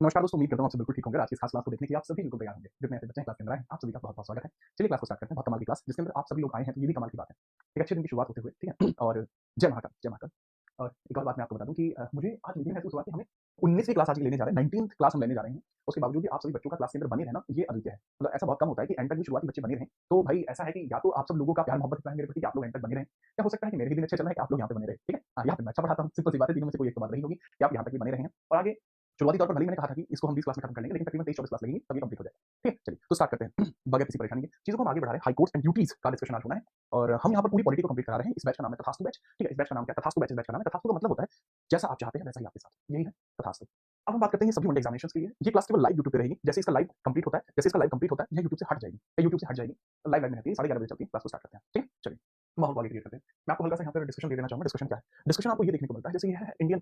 नमस्कार दोस्तों, उम्मीद करता हूँ आप सब बिल्कुल ठीक होंगे। आज की इस खास क्लास को देखने के लिए आप सभी बिल्कुल तैयार होंगे। जितने ऐसे बच्चे हैं क्लास के अंदर आए हैं, आप सभी का बहुत-बहुत स्वागत है। चलिए क्लास को स्टार्ट करते हैं। बहुत कमाल की क्लास जिसके अंदर आप सभी लोग आए हैं, तो ये भी कमाल की बात है। एक अच्छे दिन की शुरुआत होते हुए, ठीक है? और जय महाकाल, जय महाकाल। और एक और बात मैं आपको बता दूँ कि मुझे आज ये महसूस हुआ कि हमें 19वीं क्लास आज लेने जा रहे हैं, 19th क्लास हम लेने जा रहे हैं। उसके बावजूद भी आप सभी बच्चों का क्लास के अंदर बने रहना, ये अद्वितीय है। मतलब ऐसा बहुत कम होता है कि एंड तक भी शुरुआती बच्चे बने रहें। तो भाई ऐसा है कि या तो आप सब लोगों का प्यार मोहब्बत इतना है मेरे प्रति कि आप लोग एंड तक बने रहें, या हो सकता है कि मेरे ही दिन अच्छे चल रहे हैं कि आप लोग यहाँ पे बने रहे, ठीक है? यहाँ पे मैं अच्छा पढ़ाता हूँ, सिंपल सी बात है, तीनों में से कोई एक तो बात रही होगी कि आप यहाँ तक भी बने रहे हैं और आगे शुरुआती तौर पर भले ही मैंने कहा था कि इसको हम 20 क्लास में खत्म कर लेंगे, लेकिन तकरीबन 23-24 क्लास लगेगी, तब ये कंप्लीट हो जाएगा। ठीक है? चलिए, तो स्टार्ट करते हैं। बगैर किसी परेशानी के चीज़ों को हम आगे बढ़ा रहे हैं। हाई कोर्ट्स एंड ड्यूटीज़ का डिस्कशन आज होना है और हम यहाँ पर पूरी पॉलिटी को कंप्लीट करा रहे हैं। इस बैच का नाम है तथास्तु बैच। ठीक है? इस बैच का नाम क्या है? तथास्तु बैच। इस बैच का नाम है। तथास्तु का मतलब होता है जैसा आप चाहते हैं वैसा ही आपके साथ। यही है तथास्तु। अब हम बात करते हैं सभी वनडे एग्जामिनेशंस के लिए। ये क्लास केवल लाइव यूट्यूब पे रहेगी। जैसे इसका लाइव कंप्लीट होता है, यह यूट्यूब से हट जाएगी। ये यूट्यूब से हट जाएगी। लाइव में रहती है, 11:30 बजे चलती है। क्लास को स्टार्ट करते हैं। ठीक है? चलिए, माहौल वाली क्रिएट करते हैं। मैं आपको हल्का सा यहाँ पर डिस्कशन दे देना चाहूँगा। डिस्कशन क्या है? डिस्कशन आपको ये देखने को मिलता है जैसे ये है इंडियन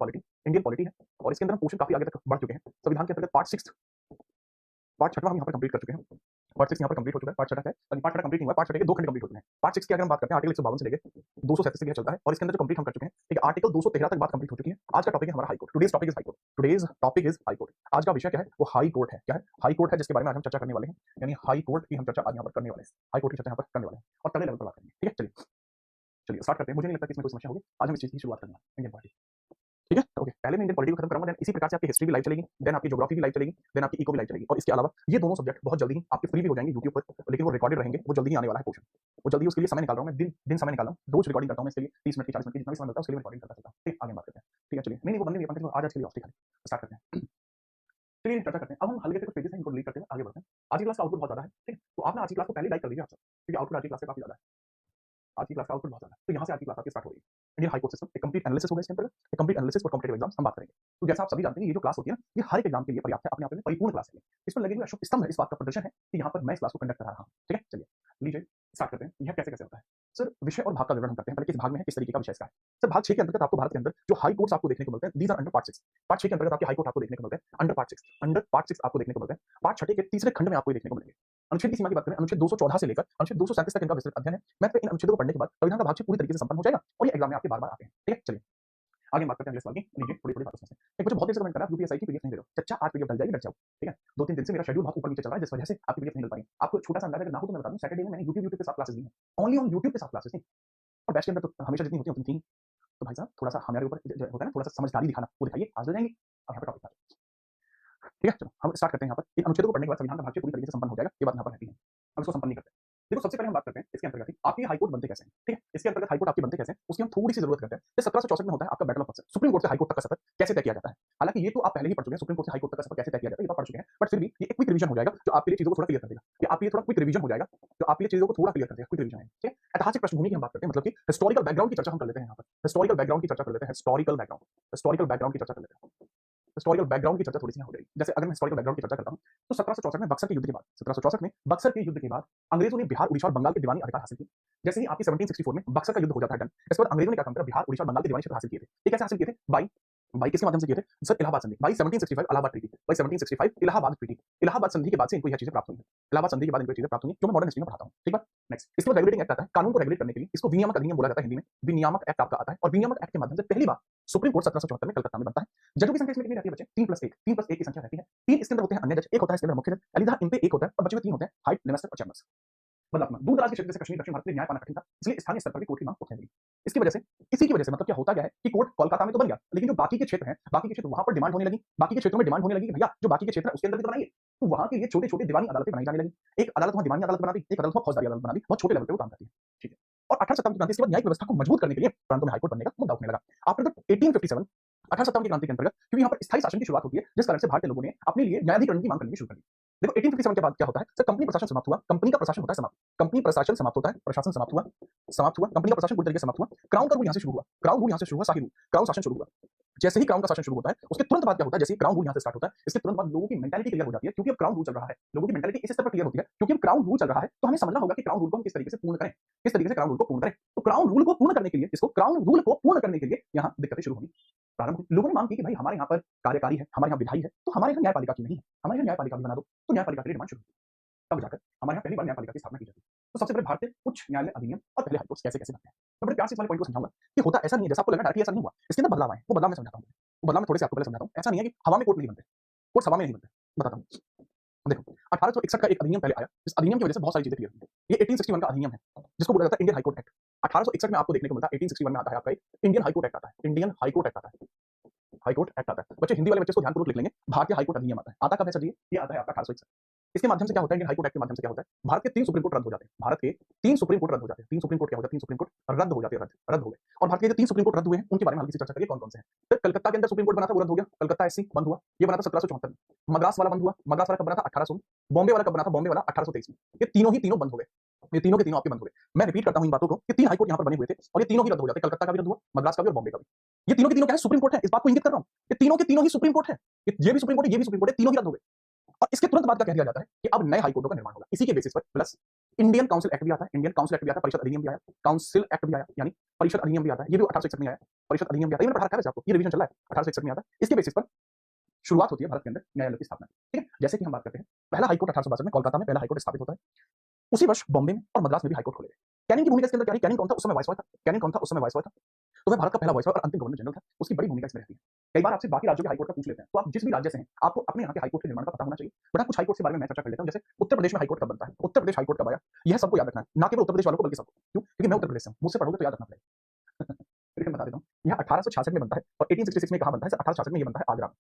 पॉलिटी है और इसके अंदर हम पोर्शन काफ़ी आगे तक बढ़ चुके हैं। संविधान के अंतर्गत पार्ट 6वां हम यहाँ पर कंप्लीट कर चुके हैं। पार्ट 6 यहाँ पर कंप्लीट हो चुका है। पार्ट 6 है, अभी पार्ट 6 कंप्लीट नहीं हुआ है। पार्ट 6 के 2 खंड कंप्लीट हो चुके हैं। पार्ट 6 की अगर हम बात करते हैं, आर्टिकल 152 से लेके 237 तक यह चलता है और इसके अंदर जो कंप्लीट हम कर चुके हैं, ठीक है, आर्टिकल 213 तक बात कंप्लीट हो चुकी है। आज का टॉपिक है हमारा high court. Today's topic is high court. High court. आज का विषय क्या है? वो हाई कोर्ट है। क्या है? हाई कोर्ट है, जिसके बारे में आज हम चर्चा करने वाले हैं। यानी हाई कोर्ट की हम चर्चा आज यहाँ पर करने वाले हैं। हाई कोर्ट की चर्चा यहाँ पर करने वाले हैं और तगड़े लेवल पर बात करेंगे। ठीक है? चलिए स्टार्ट करते हैं। मुझे नहीं लगता कि इसमें कोई समस्या होगी। आज हम इस चीज़ की शुरुआत करेंगे, इंडियन पॉलिटी। ठीक है? ओके, पहले मैं इंडियन पॉलिटी को खत्म करूँगा, देन इसी प्रकार से आपकी हिस्ट्री भी लाइव चलेगी, देन आपकी ज्योग्राफी भी लाइव चलेगी, देन आपकी इको भी लाइव चलेगी और इसके अलावा ये दोनों सब्जेक्ट बहुत जल्दी ही आपके फ्री भी हो जाएंगे यूट्यूब पर, लेकिन वो रिकॉर्डेड रहेंगे। वो जल्दी ही आने वाला है पोर्शन। वो जल्दी, उसके लिए समय निकाल रहा हूँ मैं, दिन दिन समय निकाल रहा हूँ। रोज रिकॉर्डिंग करता हूँ मैं इसके लिए, 30 मिनट की, 40 मिनट की, जितना भी समय मिलता है उसके लिए रिकॉर्डिंग करता चलता हूँ। ठीक है? आगे बात करते हैं। ठीक है? चलिए, नहीं वो बनने नहीं है, आज के लिए ऑफ खाली स्टार्ट करते हैं। चलिए चर्चा करते हैं। अब हम हल्के से कुछ पेजेस हैं, इनको डिलीट करते हैं, आगे बढ़ते हैं। आज की क्लास का आउटपुट बहुत ज्यादा है। ठीक है? तो आप ना आज की क्लास को पहले लाइक कर दीजिए आप सब, क्योंकि आउटपुट आज की क्लास से काफी ज्यादा है। आज की क्लास का आउटपुट बहुत ज़्यादा है। तो यहाँ से आज की क्लास आपकी स्टार्ट हो रही है। इंडियन हाई कोर्ट सिस्टम, एक कंप्लीट एनालिसिस होगा इसके अंतर्गत, एक complete analysis for competitive exams हम बात करेंगे। तो जैसा आप सभी जानते हैं, ये जो क्लास होती है ना, ये हर एक एग्जाम के लिए पर्याप्त है, अपने आप में परिपूर्ण क्लास है। इसमें लगे हुए अशोक स्तंभ है, इस बात का प्रदर्शन है कि यहाँ पर मैं इस क्लास को कंडक्ट करा रहा हूँ। ठीक है? चलिए, लीजिए स्टार्ट करते हैं। यह कैसे-कैसे होता है? सर, विषय और भाग का विवरण हम करते हैं। पहले किस भाग में है, किस तरीके का विषय इसका है। सर, भाग 6 के अंतर्गत आपको भारत के अंदर जो हाई कोर्ट्स आपको देखने को मिलते हैं, these are under part 6। Part 6 के अंतर्गत आपके हाई कोर्ट आपको देखने को मिलते हैं, अंडर पार्ट 6। अंडर पार्ट 6 आपको देखने को मिलते हैं। पार्ट 6 के तीसरे खंड में आपको ये देखने को मिलेंगे। अनुच्छेद की सीमा की बात करें, अनुच्छेद 214 से लेकर अनुच्छेद 237 तक इनका विस्तृत अध्ययन है। मैं तो इन अनुच्छेदों को पढ़ने के बाद संविधान का भाग 6 पूरी तरीके से संपन्न हो जाएगा और ये एग्जाम में आपके बार-बार आते हैं। ठीक है? चलिए, आगे हम बात करते हैं अगले सवाल की। लीजिए थोड़ी-थोड़ी बातों समझते हैं। एक बच्चा बहुत देर से कमेंट कर रहा है, आप यूपीएससी की पीडीएफ नहीं दे रहे हो। चच्चा, आज पीडीएफ डल जाएगी, डट जाओ। ठीक है? 2-3 दिन से मेरा शेड्यूल बहुत ऊपर-नीचे चल रहा है, जिस वजह से आपकी पीडीएफ नहीं मिल पाई। आपको छोटा-सा अंदाजा अगर ना हो तो मैं बता दूं, सैटरडे में मैंने यूट्यूब के साथ क्लासेस ली हैं। ओनली ऑन यूट्यूब के साथ क्लासेस थी और बैच के अंदर तो हमेशा जितनी होती हैं उतनी थी। तो भाई साहब, थोड़ा-सा हमारे ऊपर जो होता है ना, थोड़ा-सा समझदारी दिखाना, वो दिखाइए। आज डल जाएंगी। अब यहाँ पे टॉपिक आ जाए। ठीक है? चलो हम स्टार्ट करते हैं यहाँ पर। इन अनुच्छेदों को पढ़ने के बाद संविधान का भाग 6 पूरी तरीके से संपन्न हो जाएगा। ये बात यहाँ पर रहती है। हम इसको संपन्न नहीं करते। देखो, सबसे पहले हम बात करते हैं इसके अंतर्गत ही आपके हाई कोर्ट बनते कैसे हैं। ठीक है? इसके अंतर्गत हाई कोर्ट आपके बनते कैसे हैं, उसकी हम थोड़ी-सी ज़रूरत करते हैं। ये 1764 में होता है आपका battle of Buxar. Supreme court से हाई कोर्ट तक का सफर कैसे तय किया जाता है। हालाँकि ये तो आप पहले ही पढ़ चुके हैं, सुप्रीम कोर्ट से हाई कोर्ट तक का सफर कैसे तय किया जाता है, ये तो आप पढ़ चुके हैं। बट फिर भी ये एक क्विक रिवीजन हो जाएगा, जो आपके लिए चीज़ों को थोड़ा क्लियर कर देगा। ये आपके लिए थोड़ा क्विक रिवीजन हो जाएगा, जो आपके लिए चीज़ों को थोड़ा क्लियर कर देगा। क्विक रिवीजन है। ठीक है? ऐतिहासिक पृष्ठभूमि की हम बात करते हैं, मतलब कि हिस्टोरिकल बैकग्राउंड की चर्चा हम कर लेते हैं यहाँ पर। हिस्टोरिकल बैकग्राउंड की चर्चा कर लेते हैं। हिस्टोरिकल बैकग्राउंड की चर्चा कर लेते हैं। हिस्टोरिकल बैकग्राउंड की चर्चा थोड़ी-सी यहाँ हो जाएगी। जैसे अगर मैं हिस्टोरिकल बैकग्राउंड की चर्चा करता हूँ, तो 1764 में बक्सर के युद्ध के बाद 1764 में बक्सर के युद्ध के बाद अंग्रेजों ने बिहार, उड़ीसा और बंगाल के दीवानी अधिकार हासिल किए। जैसे ही आपकी 1764 में बक्सर का युद्ध हो जाता है डन, इसके बाद अंग्रेजों ने क्या काम करा, बिहार, उड़ीसा और बंगाल के दीवानी क्षेत्र हासिल किए थे। ये कैसे हासिल किए थे? बाय बाय किसके माध्यम से किए थे? सर, इलाहाबाद संधि। By 1765 Allahabad treaty. By 1765 Allahabad treaty. Allahabad संधि के बाद से इनको यह चीज़ें प्राप्त हुई हैं। इलाहाबाद संधि के बाद इनको ये चीज़ें प्राप्त हुई हैं, जो मैं मॉडर्न हिस्ट्री में पढ़ाता हूँ। ठीक है? नेक्स्ट, इसके बाद रेगुलेटिंग एक्ट आता है। कानून को रेगुलेट करने के लिए इसको विनियामक अधिनियम बोला जाता है हिंदी में। विनियामक एक्ट आपका आता है और विनियामक एक्ट के माध्यम से पहली बार सुप्रीम कोर्ट 1774 में कलकत्ता में बनता है। जजों की संख्या इसमें कितनी रहती है बच्चे? 3+1 की संख्या रहती है। 3 इसके अंदर होते हैं अन्य जज, 1 होता है इसके अंदर मुख्य जज, अलीदा इन पे 1 होता है और बचे हुए 3 होते हैं हाइट, लेमेस्टर और चैम्बर्स। मतलब अपना दूर-दराज के क्षेत्र जैसे कश्मीर, दक्षिण भारत में न्याय पाना कठिन था, इसलिए स्थानीय स्तर पर भी कोर्ट की मांग उठने लगी। इसकी वजह से, इसी की वजह से मतलब क्या होता क्या है कि कोर्ट कोलकाता में तो बन गया, लेकिन जो बाकी के क्षेत्र हैं, बाकी के क्षेत्र वहां पर डिमांड होने लगी, बाकी के क्षेत्रों में डिमांड होने लगी कि भैया जो बाकी के क्षेत्र है उसके अंदर भी तो बनाइए। तो वहां के लिए छोटे-छोटे दीवानी अदालतें बनाई जाने लगी। एक अदालत वहां दीवानी अदालत बना दी, एक अदालत वहां फौजदारी अदालत बना दी, बहुत छोटे लेवल पे वो काम करती है। ठीक है? और 1857 की क्रांति के बाद न्यायिक व्यवस्था को मजबूत करने के लिए प्रांतों में हाईकोर्ट बनने का मुद्दा उठने लगा। आफ्टर द 1857 1857 की क्रांति के अंतर्गत, क्योंकि यहाँ पर स्थायी शासन की शुरुआत होती है, जिस कारण से भारतीय लोगों ने अपने लिए न्यायाधिकरण की मांग करनी शुरू कर दी। देखो, 1857 के बाद क्या होता है, सर, कंपनी प्रशासन समाप्त हुआ, कंपनी का प्रशासन होता है समाप्त, कंपनी प्रशासन समाप्त होता है, प्रशासन समाप्त हुआ, कंपनी का प्रशासन पूरी तरीके से समाप्त हुआ, क्राउन का रूल यहाँ से शुरू हुआ, क्राउन रूल यहाँ से शुरू हुआ, शाही रूल, क्राउन शासन शुरू हुआ। जैसे ही क्राउन का शासन शुरू होता है, उसके तुरंत बाद क्या होता है, जैसे ही क्राउन रूल यहाँ से स्टार्ट होता है, इसके तुरंत बाद लोगों की मेंटालिटी क्लियर हो जाती है, क्योंकि अब क्राउन रूल चल रहा है। लोगों की मेंटालिटी इस स्तर पर क्लियर होती है, क्योंकि अब क्राउन रूल चल रहा है, तो हमें समझना होगा कि क्राउन रूल को हम किस तरीके से पूर्ण करें, किस तरीके से क्राउन रूल को पूर्ण करें। तो क्राउन रूल को पूर्ण करने के लिए, इसको क्राउन रूल को पूर्ण करने के लिए यहाँ दिक्कतें शुरू होंगी, प्रारंभ हुई। लोगों ने मांग की कि भाई हमारे यहाँ पर कार्यकारी है, हमारे यहाँ विधायी है, तो हमारे यहाँ न्यायपालिका क्यों नहीं है, हमारे यहाँ न्यायपालिका भी बना दो। तो न्यायपालिका के लिए डिमांड शुरू हुई। तब जाकर हमारे यहाँ पहली बार न्यायपालिका की स्थापना की जाती है। तो सबसे पहले भारतीय उच्च न्यायालय अधिनियम और पहले हाईकोर्ट कैसे-कैसे बनते हैं। मैं बड़े प्यार से इस वाले पॉइंट को समझाऊंगा कि होता ऐसा नहीं है, जैसा आपको लग रहा है कि ऐसा नहीं हुआ। इसके अंदर बदलाव आए, वो बदलाव मैं समझाता हूँ। वो बदलाव मैं थोड़े से आपको पहले समझाता हूँ। ऐसा नहीं है कि हवा में कोर्ट नहीं बनते। कोर्ट सभा में नहीं बनते। बताता हूँ, देखो 1861 का एक अधिनियम पहले आया, इस अधिनियम की वजह से बहुत सारी चीजें क्लियर हुई। ये 1861 का अधिनियम है, जिसको बोला जाता है इंडियन हाई कोर्ट एक्ट। 1861 में आपको देखने को मिलता है, 1861 में आता है आपका एक इंडियन हाई कोर्ट एक्ट आता है, इंडियन हाई कोर्ट एक्ट आता है, हाई कोर्ट एक्ट आता है। बच्चे हिंदी वाले बच्चे इसको ध्यानपूर्वक लिख लेंगे, भारतीय हाई कोर्ट अधिनियम आता है। आता कब है सर ये आता है आपका 1861। इसके माध्यम से क्या होता है, इंडियन हाई कोर्ट एक्ट के माध्यम से क्या होता है, भारत के 3 सुप्रीम कोर्ट रद्द हो जाते हैं, भारत के 3 सुप्रीम कोर्ट रद्द हो जाते हैं। 3 सुप्रीम कोर्ट क्या होता है, 3 सुप्रीम कोर्ट रद्द हो जाते हैं, रद्द हो गए। और भारत के जो 3 सुप्रीम कोर्ट रद्द हुए हैं उनके बारे में हल्की सी चर्चा करिए, कौन-कौन से हैं। तो कलकत्ता के अंदर सुप्रीम कोर्ट बना था, वो रद्द हो गया, कलकत्ता एससी बंद हुआ, ये बना था 1774 में। मद्रास वाला बंद हुआ, मद्रास वाला कब बना था, 1800 में। बॉम्बे वाला कब बना था, बॉम्बे वाला 1823 में। ये तीनों ही तीनों बंद हो गए, ये तीनों के तीनों आपके बंद हो गए। मैं रिपीट करता हूं इन बातों को कि 3 हाई कोर्ट यहां पर बने हुए थे और ये तीनों ही रद्द हो जाते, कलकत्ता का भी रद्द हुआ, मद्रास का भी और बॉम्बे का भी। ये तीनों के तीनों क्या है, सुप्रीम कोर्ट है, इस बात को इंगित कर रहा हूं। ये तीनों के तीनों ही सुप्रीम कोर्ट है, ये भी सुप्रीम कोर्ट है, ये भी सुप्रीम कोर्ट है, तीनों ही रद्द हो गए। और इसके तुरंत बाद क्या कह दिया जाता है कि अब नए हाईकोर्टों का निर्माण होगा। इसी के बेसिस पर प्लस इंडियन काउंसिल एक्ट भी आता है, इंडियन काउंसिल एक्ट भी आता है, परिषद अधिनियम भी आया, काउंसिल एक्ट भी आया, यानी परिषद अधिनियम भी आता है, ये भी 1861 में आया, परिषद अधिनियम भी आता है। ये मैंने पढ़ा रखा है वैसे आपको, ये रिवीजन चल रहा है, 1861 में आता है। इसके बेसिस पर शुरुआत होती है भारत के अंदर न्यायालय की स्थापना। ठीक है, जैसे कि हम बात करते हैं, पहला हाईकोर्ट 1862 में कोलकाता में पहला हाईकोर्ट स्थापित होता है। उसी वर्ष बॉम्बे में और मद्रास में भी हाईकोर्ट खोले गए। कैनिंग की भूमिका इसके अंदर क्या है, कैनिंग कौन था उस समय, वाइसरॉय था। कैनिंग कौन था उस समय, वाइसरॉय था। तो वह भारत का पहला वाइसरॉय और अंतिम गवर्नर जनरल था, उसकी बड़ी भूमिका इसमें रहती है। कई बार आपसे बाकी राज्यों के हाईकोर्ट का पूछ लेते हैं, तो आप जिस भी राज्य से हैं आपको अपने यहाँ के हाईकोर्ट के निर्माण का पता होना चाहिए। बट कुछ हाईकोर्ट के बारे में मैं चर्चा कर लेता हूँ, जैसे उत्तर प्रदेश में हाईकोर्ट कब बनता है, उत्तर प्रदेश हाईकोर्ट कब आया, यह सबको याद रखना है, ना केवल उत्तर प्रदेश वालों को बल्कि सबको। क्यों, क्योंकि मैं उत्तर प्रदेश से हूँ, मुझसे पढ़ोगे तो याद रखना पड़ेगा। फिर बता देता हूँ, यह 1866 में बनता है और 1866 में कहाँ बनता है, 1866 में ये बनता है आगरा में।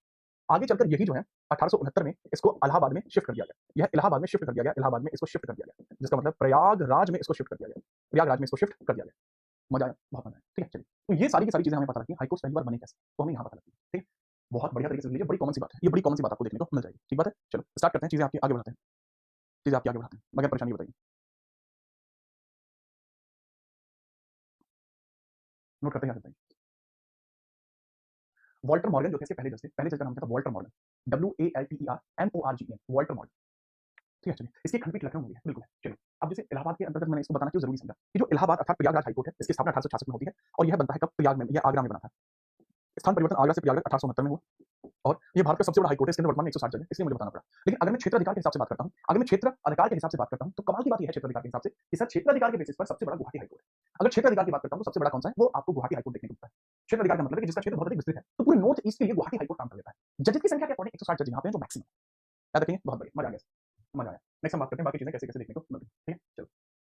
आगे चलकर यही जो है 1869 में इसको इलाहाबाद में शिफ्ट कर दिया गया, यह इलाहाबाद में शिफ्ट कर दिया गया, इलाहाबाद में इसको शिफ्ट कर दिया गया, जिसका मतलब प्रयागराज में इसको शिफ्ट कर दिया गया, प्रयागराज में इसको शिफ्ट कर दिया गया। मजा आया, बहुत मजा आया। ठीक है, चलिए, तो ये सारी की सारी चीजें हमें पता लगती हैं, हाईकोर्ट पहली बार बने कैसे, तो हमें यहाँ पता लगती है। ठीक है, बहुत बढ़िया तरीके से लीजिए, बड़ी कॉमन सी बात है, ये बड़ी कॉमन सी बात आपको देखने को मिल जाएगी। ठीक बात है, चलो स्टार्ट करते हैं, चीजें आपकी आगे बढ़ाते हैं, चीजें आपकी आगे बढ़ाते हैं, मगर परेशानी बताइए, नोट करते हैं, याद बताइए। वॉल्टर मॉर्गन जो थे इसके पहले जज का नाम क्या था, Walter Morgan, WALTERMORGAN, Walter Morgan. ठीक है, चलिए, इसकी खंडपीठ लखनऊ में है, बिल्कुल है। चलिए, अब जैसे इलाहाबाद के अंतर्गत मैंने इसको बताना क्यों जरूरी समझा कि जो इलाहाबाद अर्थात प्रयागराज हाईकोर्ट है, इसकी स्थापना 1866 में होती है और यह बनता है कब, प्रयाग में, यह आगरा में बना था। स्थान परिवर्तन आगरा से प्रयागराज 1869 में हुआ और ये भारत का सबसे बड़ा हाईकोर्ट है, इसके अंदर वर्तमान में 160 जज हैं, इसलिए मुझे बताना पड़ा। लेकिन अगर मैं क्षेत्र अधिकार के हिसाब से बात करता हूँ, अगर मैं क्षेत्र अधिकार के हिसाब से बात करता हूँ, तो कमाल की बात यह है क्षेत्र अधिकार के हिसाब से कि सर क्षेत्र अधिकार के बेसिस पर सबसे बड़ा गुवाहाटी हाईकोर्ट है। अगर क्षेत्र अधिकार की बात करता हूँ तो सबसे बड़ा कौन सा है, वो आपको गुवाहाटी हाईकोर्ट देखने को मिलता है। क्षेत्र अधिकार का मतलब है कि जिसका क्षेत्र बहुत अधिक विस्तृत है, तो पूरे नॉर्थ ईस्ट के लिए गुवाहाटी हाईकोर्ट काम कर लेता है। जजेस की संख्या के अकॉर्डिंग 160 जज यहाँ पे हैं, जो मैक्सिमम। याद रखिए, बहुत बढ़िया, मजा आ गया, मजा आया। नेक्स्ट हम बात करते हैं बाकी चीजें कैसे कैसे देखने को मिलती हैं। ठीक है, चलो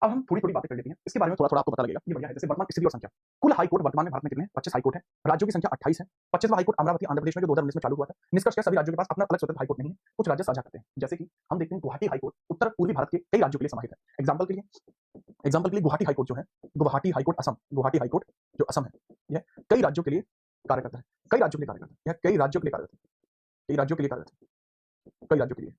अब हम थोड़ी थोड़ी बातें कर लेते हैं, इसके बारे में थोड़ा थोड़ा आपको पता लगेगा। ये बढ़िया है, जैसे वर्तमान स्थिति और संख्या, कुल हाईकोर्ट वर्तमान में भारत में कितने हैं, 25 हाईकोर्ट है, राज्यों की संख्या 28 है। 25वां हाईकोर्ट अमरावती आंध्र प्रदेश में जो 2019 में चालू हुआ था। निष्कर्ष क्या, सभी राज्यों के पास अपना अलग स्वतंत्र हाईकोर्ट नहीं है, कुछ राज्य साझा करते हैं। जैसे कि हम देखते हैं गुवाहाटी हाईकोर्ट उत्तर पूर्वी भारत के कई राज्यों के लिए समाहित है। एग्जाम्पल के लिए गुवाहाटी हाईकोर्ट जो है, गुवाहाटी हाईकोर्ट असम, गुवाहाटी हाईकोर्ट जो असम है, यह कई राज्यों के लिए कार्य करता है, कई राज्यों के लिए कार्य करता है, यह कई राज्यों के लिए कार्य करता है, कई राज्यों के लिए कार्य करता है, कई राज्यों के लिए।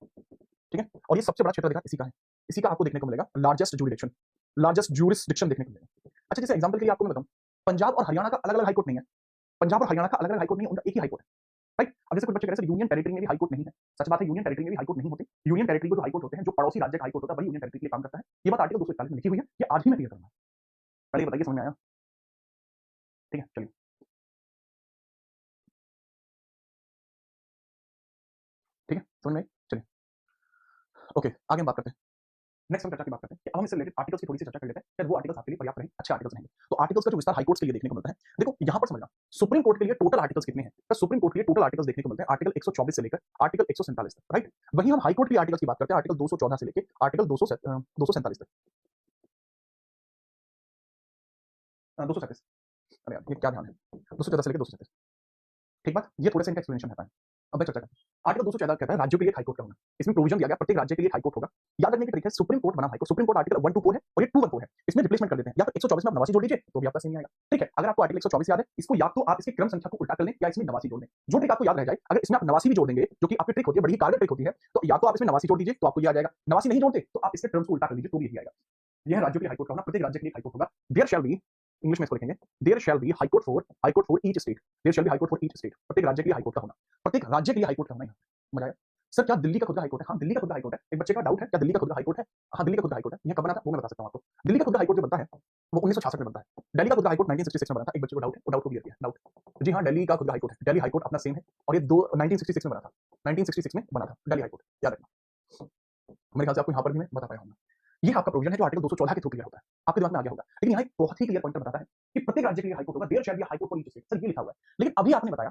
ठीक है, और ये सबसे बड़ा क्षेत्र अधिकार इसी का है, इसी का आपको देखने को मिलेगा लार्जेस्ट जुरिडिक्शन, लार्जेस्ट जूरिसडिक्शन देखने को मिलेगा। अच्छा, जैसे एग्जांपल के लिए आपको मैं बताऊं, पंजाब और हरियाणा का अलग-अलग हाईकोर्ट नहीं है, पंजाब और हरियाणा का अलग-अलग हाईकोर्ट नहीं है, उनका एक ही हाईकोर्ट है, राइट। अब जैसे कुछ बच्चे कह रहे हैं यूनियन टेरिटरी में भी हाईकोर्ट नहीं है, सच बात है, यूनियन टेरिटरी में भी हाईकोर्ट नहीं होते। यूनियन टेरिटरी को जो हाईकोर्ट होते हैं, जो पड़ोसी राज्य का हाईकोर्ट होता है, वही यूनियन टेरिटरी के लिए काम करता है। ये बात आर्टिकल 241 में लिखी हुई है, ये आज ही मैं क्लियर करूंगा। पहले बताइए, समझ में आया? ठीक है, चलिए, ठीक है, समझ में आई? चलिए, ओके, आगे हम बात करते हैं। नेक्स्ट हम चर्चा की बात करते हैं कि अब हम इससे रिलेटेड आर्टिकल्स की थोड़ी सी चर्चा कर लेते हैं, शायद वो आर्टिकल्स आपके लिए पर्याप्त रहेंगे, अच्छे आर्टिकल्स रहेंगे। तो आर्टिकल्स का जो विस्तार हाईकोर्ट्स के लिए देखने को मिलता है, देखो यहाँ पर समझना, सुप्रीम कोर्ट के लिए टोटल आर्टिकल्स कितने हैं, तो सुप्रीम कोर्ट के लिए टोटल आर्टिकल्स देखने को मिलते हैं आर्टिकल 124 से लेकर आर्टिकल 147 तक, राइट। वहीं हम हाईकोर्ट के आर्टिकल्स की बात करते हैं आर्टिकल 214 से लेकर आर्टिकल 247 तक, 237, अरे यार ये क्या ध्यान है, 214 से लेकर 237। ठीक बात, ये थोड़ा सा इनका एक्सप्लेनेशन रहता है। अब मैं चर्चा करता हूं, आर्टिकल 214 कहता है राज्यों के लिए हाईकोर्ट का होना, इसमें प्रोविजन दिया गया प्रत्येक राज्य के लिए हाईकोर्ट होगा। याद रखने की ट्रिक है, सुप्रीम कोर्ट बनाम हाईकोर्ट, सुप्रीम कोर्ट आर्टिकल 124 है और ये 214 है, इसमें रिप्लेसमेंट कर देते हैं, या फिर 124 में आप नवासी जोड़ दीजिए तो भी आपका सही आएगा। ठीक है, अगर आपको आर्टिकल 124 याद है, इसको या तो आप इसकी क्रम संख्या को उल्टा कर लें या इसमें नवासी जोड़ दें, जो ट्रिक आपको याद रह जाए। अगर इसमें आप नवासी भी जोड़ देंगे, जो कि आपकी ट्रिक होती है, बड़ी कारगर ट्रिक होती है, तो या तो आप इसमें नवासी जोड़ दीजिए तो आपको ये आ जाएगा, नवासी नहीं जोड़ते तो आप इसके टर्म्स को उल्टा कर लीजिए तो भी यही आएगा। यह राज्यों के लिए हाईकोर्ट का होना, प्रत्येक राज्य के लिए हाईकोर्ट होगा। देयर शैल बी, इंग्लिश में इसको लिखेंगे, there shall be high court for each state, there shall be high court for each state, प्रत्येक राज्य के लिए हाईकोर्ट का होना, प्रत्येक राज्य के लिए हाईकोर्ट का होना। मजा आया? सर क्या दिल्ली का खुद का हाईकोर्ट है? हाँ, दिल्ली का खुद का हाईकोर्ट है। एक बच्चे का डाउट है, क्या दिल्ली का खुद का हाईकोर्ट है? हाँ, दिल्ली का खुद का हाईकोर्ट है। यह कब बना था वो मैं बता सकता हूं आपको। दिल्ली का खुद का हाईकोर्ट जो बनता है वो 1966 में बनता है। दिल्ली का खुद का हाईकोर्ट 1966 में बना था। एक बच्चे को डाउट है, वो डाउट को क्लियर किया, डाउट। जी हाँ, दिल्ली का खुद का हाईकोर्ट है, दिल्ली हाईकोर्ट अपना सेम है और ये 1966 में बना था, 1966 में बना था दिल्ली हाईकोर्ट, याद रखना। मेरे ख्याल से आपको यहाँ पर भी मैं बता पाया हूँ। ये आपका प्रोविजन है जो आर्टिकल 214 के थ्रू क्लियर होता है, आपके दिमाग में आ गया होगा। लेकिन यहाँ एक बहुत ही क्लियर पॉइंटर बताता है कि प्रत्येक राज्य के लिए हाईकोर्ट होगा, there shall be high court for each state. Sir ये लिखा हुआ है, लेकिन अभी आपने बताया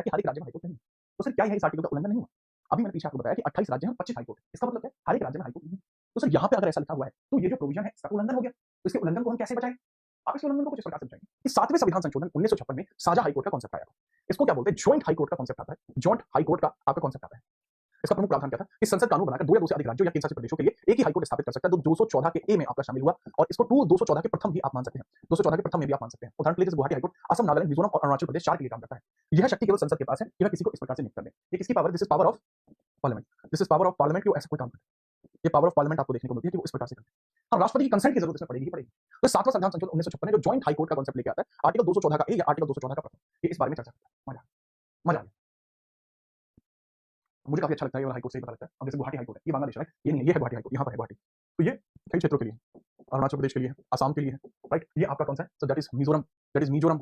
कि हर एक राज्य में हाईकोर्ट नहीं। तो सर क्या यह इस आर्टिकल का उल्लंघन नहीं हुआ? अभी मैंने पीछे आपको बताया कि 28 राज्य हैं और 25 हाईकोर्ट है। इसका मतलब क्या है? हर एक राज्य में हाईकोर्ट नहीं है। तो सर यहाँ पे अगर ऐसा लिखा हुआ है तो ये जो प्रोविजन है इसका उल्लंघन हो गया। तो इसके उल्लंघन को हम कैसे बचाएं? आप इस उल्लंघन को कुछ इस प्रकार से बचाएंगे कि 7वें संविधान संशोधन 1956 में साझा हाईकोर्ट का कॉन्सेप्ट आया था। इसको क्या बोलते हैं? जॉइंट हाईकोर्ट का कॉन्सेप्ट आता है। जॉइंट हाईकोर्ट का आपका कॉन्सेप्ट आता है। इसका प्रमुख प्रावधान क्या था कि संसद कानून बनाकर 2 या 2 से अधिक राज्यों या केंद्र शासित प्रदेशों के लिए एक ही हाईकोर्ट स्थापित कर सकता है। तो 214 के ए में आपका शामिल हुआ और इसको 214 के प्रथम भी आप मान सकते हैं। 214 के प्रथम में भी आप मान सकते हैं। उदाहरण के लिए जैसे गुवाहाटी हाईकोर्ट असम, नागालैंड, मिजोरम और अरुणाचल प्रदेश 4 के लिए काम करता है। यह शक्ति केवल संसद के पास है कि वह किसी को इस प्रकार से नियुक्त कर दे। ये किसकी power? This is power of parliament. This is power of parliament कि वो ऐसा कोई काम करे। ये पावर ऑफ पार्लियामेंट आपको देखने को मिलती है कि वो इस प्रकार से करते हैं। हाँ, राष्ट्रपति की कंसेंट की जरूरत इसमें पड़ेगी ही पड़ेगी। तो 7वां संविधान संशोधन 1956 में जो जॉइंट हाईकोर्ट का कॉन्सेप्ट लेके आता है, आर्टिकल 214 का ए या आर्टिकल 214 का प्रथम, ये इस बारे में चर्चा करता है। मजा आ गया। मुझे काफी अच्छा लगता है ये वाला हाईकोर्ट से ही पता लगता है। अब जैसे गुवाहाटी हाईकोर्ट है, ये बांग्लादेश है, ये नहीं है, ये है गुवाहाटी हाईकोर्ट, यहाँ पर है गुवाहाटी। तो ये कई क्षेत्रों के लिए है, अरुणाचल प्रदेश के लिए है, असम के लिए है, राइट? ये आपका कौन सा है? So that is Mizoram, that is Mizoram.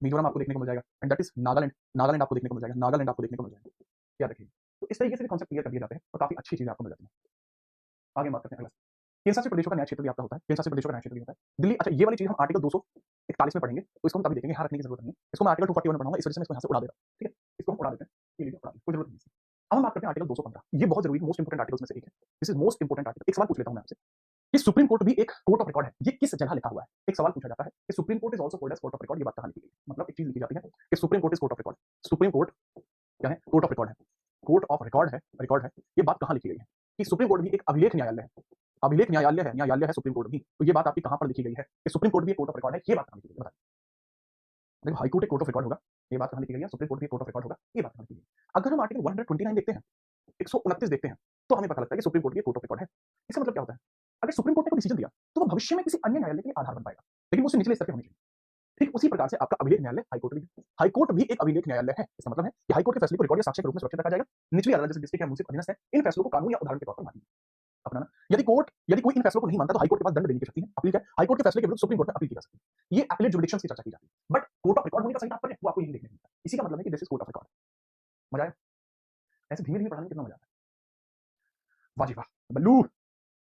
Mizoram आपको देखने को मिल जाएगा and that is Nagaland, Nagaland आपको देखने को मिल जाएगा, नागालैंड आपको देखने को मिल जाएगा। याद रखिए। तो इस तरीके से कॉन्सेप्ट क्लियर कर दिए जाते हैं और काफी अच्छी चीजें आपको मिल जाती हैं। आगे बात करते हैं अगला। केंद्र शासित प्रदेशों का न्याय क्षेत्र भी आपका होता है, केंद्र शासित प्रदेशों का न्याय क्षेत्र भी होता है। दिल्ली, अच्छा ये वाली चीज हम आर्टिकल 241 में पढ़ेंगे, तो इसको हम तभी देखेंगे, यहाँ रखने की जरूरत नहीं है। इसको मैं आर्टिकल 241 में पढ़ाऊंगा, इस वजह से मैं इसको यहाँ से उड़ा दे रहा हूँ, ठीक है? इसको हम उड़ा देते हैं, ये लीजिए उड़ा दें, कोई जरूरत नहीं है। अब हम बात करते हैं आर्टिकल 215। ये बहुत जरूरी मोस्ट इंपोर्टेंट आर्टिकल्स में से एक है। This is most important article. एक सवाल पूछ लेता हूं मैं आपसे कि सुप्रीम कोर्ट भी एक कोर्ट ऑफ रिकॉर्ड है, ये किस जगह लिखा हुआ है? एक सवाल पूछा जाता है कि supreme court is also called as court of record, ये बात कहां लिखी गई है? मतलब एक चीज लिखी जाती है कि supreme court is court of record. Supreme court क्या है? कोर्ट ऑफ रिकॉर्ड है। कोर्ट ऑफ रिकॉर्ड है, रिकॉर्ड है। ये बात कहां लिखी गई है? कि सुप्रीम कोर्ट भी एक अभिलेख न्यायालय है। अभिलेख न्यायालय है, न्यायालय है सुप्रीम कोर्ट भी। तो ये बात आपकी कहां पर लिखी गई है कि सुप्रीम कोर्ट भी एक कोर्ट ऑफ रिकॉर्ड है? ये बात कहां लिखी गई है? बताइए। देखो, हाई कोर्ट एक कोर्ट ऑफ रिकॉर्ड होगा, ये बात कहां लिखी गई है? सुप्रीम कोर्ट भी एक कोर्ट ऑफ रिकॉर्ड होगा, ये बात कहां लिखी गई है? अगर हम आर्टिकल 129 देखते हैं, 129 देखते हैं, तो हमें पता लगता है कि सुप्रीम कोर्ट भी एक कोर्ट ऑफ रिकॉर्ड है। इसका मतलब क्या होता है? अगर सुप्रीम कोर्ट ने कोई डिसीजन दिया, तो वो भविष्य में किसी अन्य न्यायालय के लिए आधार बन पाएगा, लेकिन वो उससे निचले स्तर के होने चाहिए। ठीक उसी प्रकार से आपका अभिलेख न्यायालय हाईकोर्ट भी है। हाईकोर्ट भी एक अभिलेख न्यायालय है। इसका मतलब है कि हाईकोर्ट के फैसले को रिकॉर्ड या साक्ष्य के रूप में सुरक्षित रखा जाएगा। निचली अदालत जैसे डिस्ट्रिक्ट या मुंसिफ अधीनस्थ है, इन फैसलों को कानून या उदाहरण के तौर पर मानेंगे। अपनाना। यदि कोई इन फैसलों को नहीं मानता, तो हाईकोर्ट के पास दंड देने की शक्ति है। अपील क्या है? हाईकोर्ट के फैसले के विरुद्ध सुप्रीम कोर्ट में अपील की जा सकती है। ये अपीलेट जुरिडिक्शंस की चर्चा की जाती है। बट कोर्ट ऑफ रिकॉर्ड होने का सही तात्पर्य वो आपको यही देखने को मिलता है। इसी का मतलब है कि this is court of record. मजा आया? ऐसे धीमे-धीमे पढ़ाने में कितना मजा आता है। वाह जी वाह! बल्लू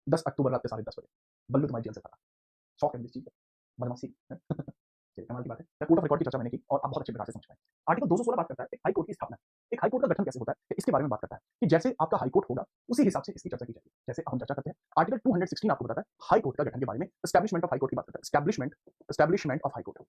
10 अक्टूबर रात के 10:30 बजे। बल्लू तुम्हारी जेल से फटा। शौक है मुझे इस चीज़ का, बदमाशी। चलिए कमाल की बात है। कोर्ट ऑफ रिकॉर्ड की चर्चा मैंने की और आप बहुत अच्छे प्रकार से समझ पाए। आर्टिकल 216 बात करता है एक हाई कोर्ट की स्थापना। एक हाई कोर्ट का गठन कैसे होता है, इसके बारे में बात करता है कि जैसे आपका हाई कोर्ट होगा, उसी हिसाब से इसकी चर्चा की जाएगी। जैसे अब हम चर्चा करते हैं, आर्टिकल 216 आपको बताता है हाई कोर्ट का गठन के बारे में, एस्टैब्लिशमेंट ऑफ हाई कोर्ट की बात करता है। एस्टैब्लिशमेंट ऑफ हाई कोर्ट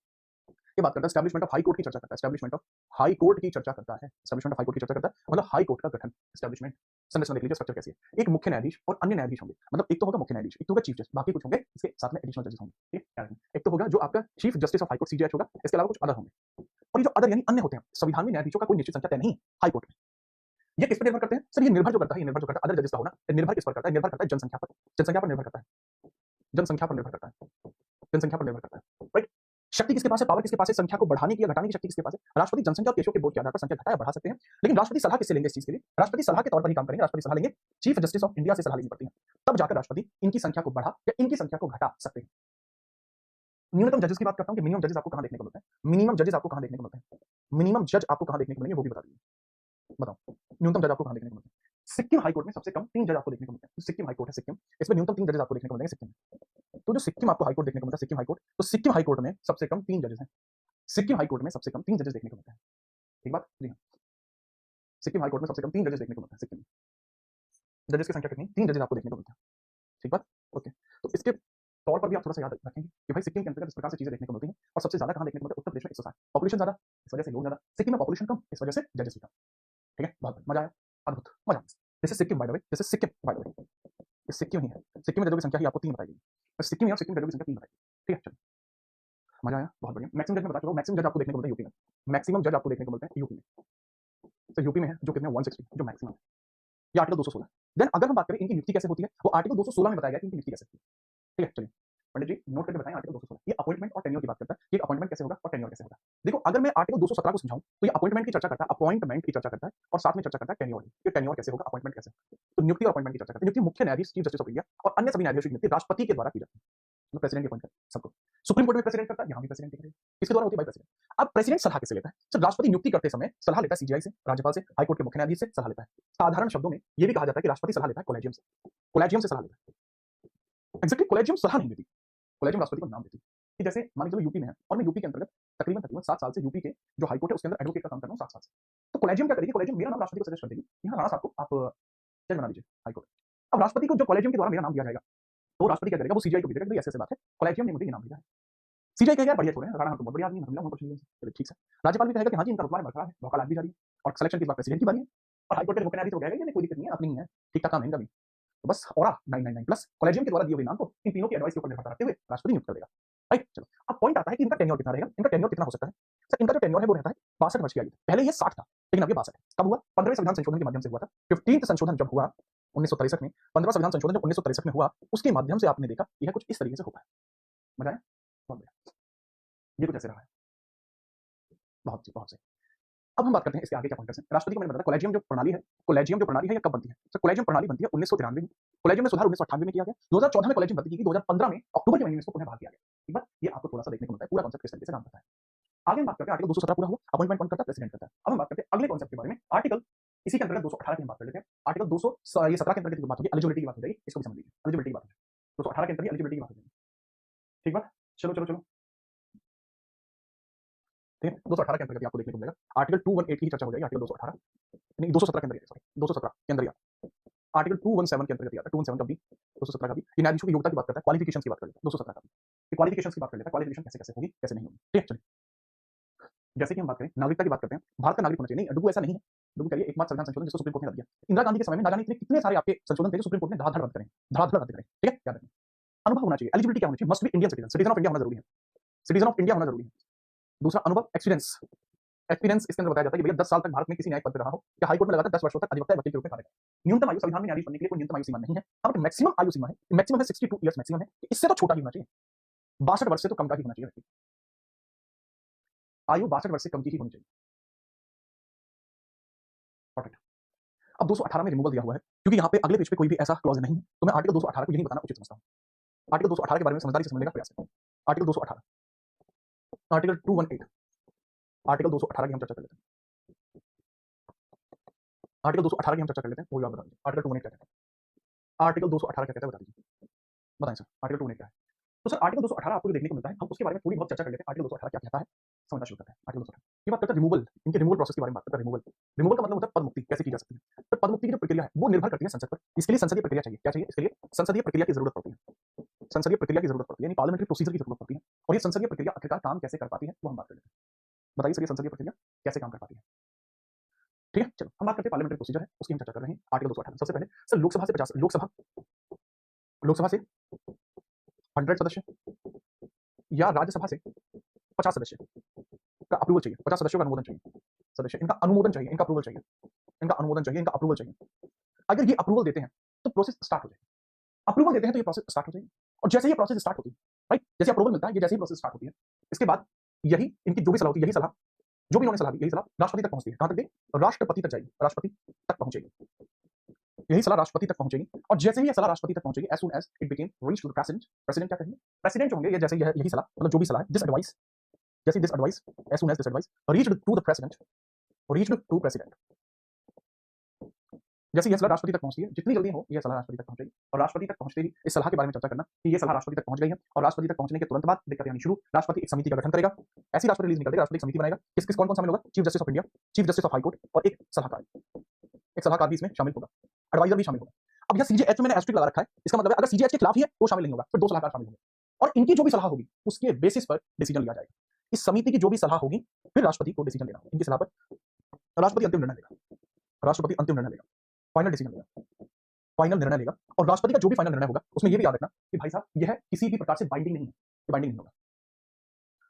ये बात करता है, एस्टैब्लिशमेंट ऑफ हाई कोर्ट की चर्चा करता है। एस्टैब्लिशमेंट ऑफ हाई कोर्ट की चर्चा करता है। एस्टैब्लिशमेंट ऑफ हाई कोर्ट की चर्चा करता है, मतलब हाई कोर्ट का गठन, एस्टैब्लिशमेंट। संरचना देख लीजिए, स्ट्रक्चर कैसी है। एक मुख्य न्यायाधीश और अन्य न्यायाधीश होंगे, मतलब एक तो होगा मुख्य न्यायाधीश, एक तो होगा चीफ जस्टिस, बाकी कुछ होंगे इसके साथ में एडिशनल जजेस होंगे। ठीक है, एक तो होगा जो आपका chief justice of high court CJH होगा, इसके अलावा कुछ अदर होंगे। और ये जो अदर यानी अन्य होते हैं, संविधान में न्यायाधीशों का कोई निश्चित संख्या तय नहीं हाई कोर्ट में। ये किस पर निर्भर करते हैं? सर ये निर्भर जो करता है, ये निर्भर जो करता है अदर जजेस का होना, निर्भर किस पर करता है? निर्भर करता है जनसंख्या पर। जनसंख्या पर निर्भर करता है। जनसंख्या पर निर्भर करता है। जनसंख्या पर निर्भर करता है, राइट? शक्ति किसके पास है? पावर किसके पास है? संख्या को बढ़ाने की या घटाने की शक्ति किसके पास है? राष्ट्रपति जनसंख्या और केसों के बोर्ड के आधार पर संख्या घटा या बढ़ा सकते हैं, लेकिन राष्ट्रपति सलाह किससे लेंगे इस चीज के लिए? राष्ट्रपति सलाह के तौर पर ही काम करेंगे। राष्ट्रपति सलाह लेंगे, चीफ जस्टिस ऑफ इंडिया से सलाह लेनी पड़ती है, तब जाकर राष्ट्रपति इनकी संख्या को बढ़ा या इनकी संख्या को घटा सकते हैं। न्यूनतम जजेस की बात करता हूं कि मिनिमम जजेस आपको कहां देखने को मिलते हैं? मिनिमम जजेस आपको कहां देखने को मिलते हैं? मिनिमम जज आपको कहां देखने को मिलेंगे वो भी बता दीजिए। बताओ, न्यूनतम जज आपको कहां देखने को मिलते हैं? सिक्किम हाईकोर्ट में सबसे कम 3 जज आपको देखने को मिलते हैं। सिक्किम हाईकोर्ट है सिक्किम, इसमें न्यूनतम 3 जजेस आपको देखने को मिलेंगे सिक्किम में। तो जो सिक्किम आपको हाईकोर्ट देखने को मिलता है, सिक्किम हाईकोर्ट, तो सिक्किम हाईकोर्ट में सबसे कम 3 जजेस हैं। सिक्किम हाईकोर्ट में सबसे कम 3 जजेस देखने को मिलते हैं। ठीक बात? जी हाँ। सिक्किम हाईकोर्ट में सबसे कम 3 जजेस देखने को मिलते हैं सिक्किम में। जजेस की संख्या कितनी? 3 जजेस आपको देखने को मिलते हैं। ठीक बात? ओके। तो इसके तौर पर भी आप थोड़ा-सा याद रखेंगे कि भाई सिक्किम के अंतर्गत इस प्रकार से चीजें देखने को मिलती हैं और सबसे ज्यादा कहां देखने को मिलता है? उत्तर प्रदेश में 160। पॉपुलेशन ज्यादा, इस वजह से लोग ज्यादा। सिक्किम में पॉपुलेशन कम, इस वजह से जजेस भी कम। ठीक है? बहुत मजा आया, अद्भुत, मजा। This is Sikkim by the way, this is Sikkim by the way. ये सिक्किम ही है। सिक्किम में जजों की संख्या ही आपको 3 बताई गई है। सिक्किम में और सिक्किम में जजों की संख्या 3 बताई गई। ठीक है, चलिए। मजा आया, बहुत बढ़िया। मैक्सिमम जज मैं बता चुका हूं, मैक्सिमम जज आपको देखने को मिलते हैं यूपी में। मैक्सिमम जज आपको देखने को मिलते हैं यूपी में। तो यूपी में है जो कितने 160 जो मैक्सिमम है। ये आर्टिकल 216। देन अगर हम बात करें इनकी नियुक्ति कैसे होती है, वो आर्टिकल 216 में बताया गया कि इनकी नियुक्ति कैसे होती है। ठीक है, चलिए पंडित जी नोट करके बताएं आर्टिकल 216। ये अपॉइंटमेंट और टेन्योर की बात करता है। ये अपॉइंटमेंट कैसे होगा और टेन्योर कैसे होगा। देखो, अगर मैं आर्टिकल 217 को समझाऊं तो ये अपॉइंटमेंट की चर्चा करता है, अपॉइंटमेंट की चर्चा करता है और साथ में चर्चा करता है टेन्योर की। ये टेन्योर कैसे होगा, अपॉइंटमेंट कैसे होगा। तो नियुक्ति और अपॉइंटमेंट की चर्चा करता है। नियुक्ति मुख्य न्यायाधीश चीफ जस्टिस ऑफ इंडिया और अन्य सभी न्यायाधीशों की नियुक्ति राष्ट्रपति के द्वारा की जाती है। तो प्रेसिडेंट अपॉइंट करता है सबको। सुप्रीम कोर्ट में प्रेसिडेंट करता है, यहाँ भी प्रेसिडेंट दिख रही है। किसके द्वारा होती है भाई? प्रेसिडेंट। अब प्रेसिडेंट सलाह किससे लेता है? सर राष्ट्रपति नियुक्ति करते समय सलाह लेता है सीजीआई से, राज्यपाल से, हाईकोर्ट के मुख्य न्यायाधीश से सलाह लेता है। साधारण शब्दों में यह भी कहा जाता है कि राष्ट्रपति सलाह लेता है कोलेजियम से। कोलेजियम से सलाह लेता है। एक्जेक्टली कोलेजियम सलाह नहीं देती, कोलेजियम राष्ट्रपति को नाम देती है। कि जैसे मान लीजिए चलो यूपी में है और मैं यूपी के अंतर्गत तकरीबन तकरीबन 7 साल से यूपी के जो हाईकोर्ट है उसके अंदर एडवोकेट का काम कर रहा हूँ 7 साल से। तो कॉलेजियम क्या करेगी, कॉलेजियम मेरा नाम राष्ट्रपति को सजेस्ट कर देगी, यहाँ राणा साहब को आप जज बना दीजिए हाईकोर्ट। अब राष्ट्रपति को जो कॉलेजियम के द्वारा मेरा नाम दिया जाएगा तो राष्ट्रपति क्या करेगा, वो सीजीआई को भेजेगा कि भाई ऐसे बात है, कॉलेजियम ने मुझे ये नाम दिया है। सीजीआई कहेगा यार बढ़िया छोड़े, राणा तो बहुत बढ़िया आदमी है, मिला कुछ नहीं, चलिए ठीक है। राज्यपाल भी कहेगा कि हाँ जी इनका रुतबा बरकरार है, वकालत भी जारी है, और सिलेक्शन की बात प्रेसिडेंट की बारी है, और हाईकोर्ट के वोकेनरी तो कहेगा कोई दिक्कत नहीं है, अपनी है, ठीक ठाक काम है इनका भी। तो बस और 999 प्लस कॉलेजियम के द्वारा दिए हुए नाम को इन तीनों की एडवाइस के ऊपर निर्भर रखते हुए राष्ट्रपति नियुक्त कर देगा। राइट, चलो अब पॉइंट आता है कि इनका टेन्योर कितना रहेगा, इनका टेन्योर कितना हो सकता है। सर इनका जो टेन्योर है वो रहता है 62 वर्ष की आयु। पहले ये 60 था लेकिन अब ये 62 है। कब हुआ, 15वें संविधान संशोधन के माध्यम से हुआ था। 15th संशोधन जब हुआ 1963 में, 15वां संविधान संशोधन जब 1963 में हुआ, उसके माध्यम से आपने देखा यह कुछ इस तरीके से होगा। मजा आया, बहुत बढ़िया, ये कुछ ऐसे रहा है, बहुत सही बहुत सही। अब हम बात करते हैं इसके आगे क्या पॉइंटर्स हैं। राष्ट्रपति को मैंने बताया कॉलेजियम जो प्रणाली है, कॉलेजियम जो प्रणाली है ये कब बनती है। सर कॉलेजियम प्रणाली बनती है 1993 में, कॉलेजियम में सुधार 1998 में किया गया, 2014 में कॉलेजियम भर्ती की गई, 2015 में अक्टूबर के महीने में इसको पुनः बहाल किया गया। ठीक है, ये आपको थोड़ा सा देखने को मिलता है पूरा कॉन्सेप्ट किस तरीके से काम करता है। आगे हम बात करते हैं आर्टिकल 217 पूरा हुआ, अपॉइंटमेंट कौन करता है, प्रेसिडेंट करता है। अब हम बात करते हैं अगले कॉन्सेप्ट के बारे में, आर्टिकल इसी के अंतर्गत 218 की हम बात कर लेते हैं। आर्टिकल 217 के अंतर्गत बात होगी एलिजिबिलिटी की बात हो जाएगी, इसको भी समझ लीजिए, एलिजिबिलिटी की बात है 218 के अंतर्गत एलिजिबिलिटी की बात हो जाएगी। ठीक बात, चलो चलो चलो ठीक है, 218 के अंतर्गत आपको देखने को मिलेगा आर्टिकल 218 की चर्चा हो जाएगी, आर्टिकल 218 नहीं 217 के अंदर, सॉरी 217 के अंदर आर्टिकल 217 के अंतर्गत आता है, 217 का भी 217 का भी ये न्यायाधीशों की योग्यता की बात करता है, क्वालिफिकेशंस की बात कर लेते हैं 217 का भी, ये क्वालिफिकेशंस की बात कर लेते हैं, क्वालिफिकेशन कैसे कैसे होगी कैसे नहीं होगी। ठीक है, चलिए जैसे कि हम बात करें नागरिकता की बात करते हैं, भारत का नागरिक होना चाहिए, नहीं डुगू ऐसा नहीं है, डुगू करिए एकमात्र संविधान संशोधन जिसको सुप्रीम कोर्ट ने रद्द किया। इंदिरा गांधी के समय में ना जाने कितने सारे आपके संशोधन थे जो सुप्रीम कोर्ट ने धड़ाधड़ रद्द करें, धड़ाधड़ रद्द करें। ठीक है, याद रखिए अनुभव होना चाहिए, एलिजिबिलिटी क्या होनी चाहिए, must be Indian citizen, citizen of India होना जरूरी है, सिटीजन ऑफ इंडिया होना जरूरी है। दूसरा अनुभव, एक्सपीरियंस, एक्सपीरियंस इसके अंदर बताया जाता है कि भैया 10 साल तक भारत में किसी न्यायिक पद पे रहा हो या हाई कोर्ट में लगातार 10 वर्षों तक अधिवक्ता वकील के रूप में कार्य करें। न्यूनतम आयु संविधान में न्यायाधीश बनने के लिए कोई न्यूनतम आयु सीमा नहीं है, हाँ बट मैक्सिमम आयु सीमा है, मैक्सिमम है 62 ईयर्स मैक्सिमम है, इससे तो छोटा ही होना चाहिए, 62 वर्ष से तो कम का ही होना चाहिए व्यक्ति, आयु 62 वर्ष से कम की ही होनी चाहिए। परफेक्ट। अब 218 में रिमूवल दिया हुआ है क्योंकि यहाँ पे अगले पेज पे कोई भी ऐसा क्लॉज नहीं है, तो मैं आर्टिकल 218 को यही बताना उचित समझता हूँ। आर्टिकल 218 के बारे में समझदारी से समझने का प्रयास करें। आर्टिकल 218, आर्टिकल 218, आर्टिकल 218 की हम चर्चा कर लेते हैं, आर्टिकल 218 की हम चर्चा कर लेते हैं, वो भी आप बता दीजिए आर्टिकल 218 क्या कहता है, आर्टिकल 218 क्या कहता है बता दीजिए, बताएं सर आर्टिकल 218 क्या है। तो सर आर्टिकल 218 आपको जो देखने को मिलता है, हम उसके बारे में थोड़ी बहुत चर्चा कर लेते हैं, आर्टिकल 218 क्या कहता है समझना शुरू करते हैं। आर्टिकल 218 ये बात करता है रिमूवल, इनके रिमूवल प्रोसेस के बारे में बात करता है। रिमूवल, रिमूवल का मतलब होता है पद मुक्ति कैसे की जा सकती है। तो पद मुक्ति की जो प्रक्रिया है वो निर्भर करती है संसद पर, इसके लिए संसदीय प्रक्रिया चाहिए, क्या चाहिए इसके लिए संसदीय प्रक्रिया की जरूरत पड़ती है, संसदीय प्रक्रिया की जरूरत पड़ती है, यानी पार्लियामेंट्री प्रोसीजर की जरूरत पड़ती है, और ये संसदीय प्रक्रिया आखिरकार काम कैसे कर पाती है वो हम बात कर लेते हैं। बताइए सर ये संसदीय प्रक्रिया कैसे काम कर पाती है। ठीक है, चलो हम बात करते हैं पार्लियामेंट्री प्रोसीजर है उसकी हम चर्चा कर रहे हैं। आर्टिकल 218 सबसे पहले सर लोकसभा से 50, लोकसभा से 100 सदस्य या राज्यसभा से 50 सदस्य का अप्रूवल चाहिए, 50 सदस्यों का अनुमोदन चाहिए, सदस्य इनका अनुमोदन चाहिए, इनका अप्रूवल चाहिए, इनका अनुमोदन चाहिए, इनका अप्रूवल चाहिए। अगर ये अप्रूवल देते हैं तो प्रोसेस स्टार्ट हो जाएगी, अप्रूवल देते हैं तो ये प्रोसेस स्टार्ट हो जाएगी, और जैसे ये प्रोसेस स्टार्ट होती है, राइट, जैसे अप्रूवल मिलता है ये जैसे ही प्रोसेस स्टार्ट होती है, इसके बाद यही इनकी जो भी सलाह होती है, यही सलाह जो भी उन्होंने सलाह दी, यही सलाह राष्ट्रपति तक पहुंचती है, कहां तक गई, राष्ट्रपति तक जाएगी, राष्ट्रपति तक पहुंचेगी, यही सलाह राष्ट्रपति तक पहुंचेगी, और जैसे ही ये सलाह राष्ट्रपति तक पहुंचेगी, as soon as it became reach to the president, president क्या कहेंगे, प्रेसिडेंट होंगे ये, जैसे यही सलाह मतलब जो भी सलाह है, दिस एडवाइस, जैसे this advice, as soon as this advice reached to the president, reached to president, जैसे यह सलाह राष्ट्रपति तक पहुंचती है, जितनी जल्दी हो यह सलाह राष्ट्रपति तक पहुंचेगी, और राष्ट्रपति तक पहुंचते ही इस सलाह के बारे में चर्चा करना कि यह सलाह राष्ट्रपति तक पहुंच गई है, और राष्ट्रपति तक पहुंचने के तुरंत बाद दिक्कत यानी शुरू, राष्ट्रपति एक समिति का गठन करेगा, ऐसी राष्ट्रपति रिलीज निकल देगा, राष्ट्रपति समिति बनाएगा, किस किस कौन कौन शामिल होगा, chief justice of India, chief justice of high court, और एक सलाहकार भी इसमें शामिल होगा, एडवाइजर भी शामिल होगा। अब यह सीजेएच में मैंने एस्ट्रिक लगा रखा है, इसका मतलब है अगर सीजेएच के खिलाफ ही है तो शामिल नहीं होगा, फिर 2 सलाहकार शामिल होंगे, और इनकी जो भी सलाह होगी उसके बेसिस पर डिसीजन लिया जाएगा। इस समिति की जो भी सलाह होगी फिर राष्ट्रपति को डिसीजन लेना, इनकी सलाह पर राष्ट्रपति अंतिम निर्णय लेगा, राष्ट्रपति अंतिम निर्णय लेगा, फाइनल डिसीजन लेगा, फाइनल निर्णय लेगा, और राष्ट्रपति का जो भी फाइनल निर्णय होगा उसमें यह भी याद रखना कि भाई साहब यह किसी भी प्रकार से बाइंडिंग नहीं है, बाइंडिंग नहीं होगा,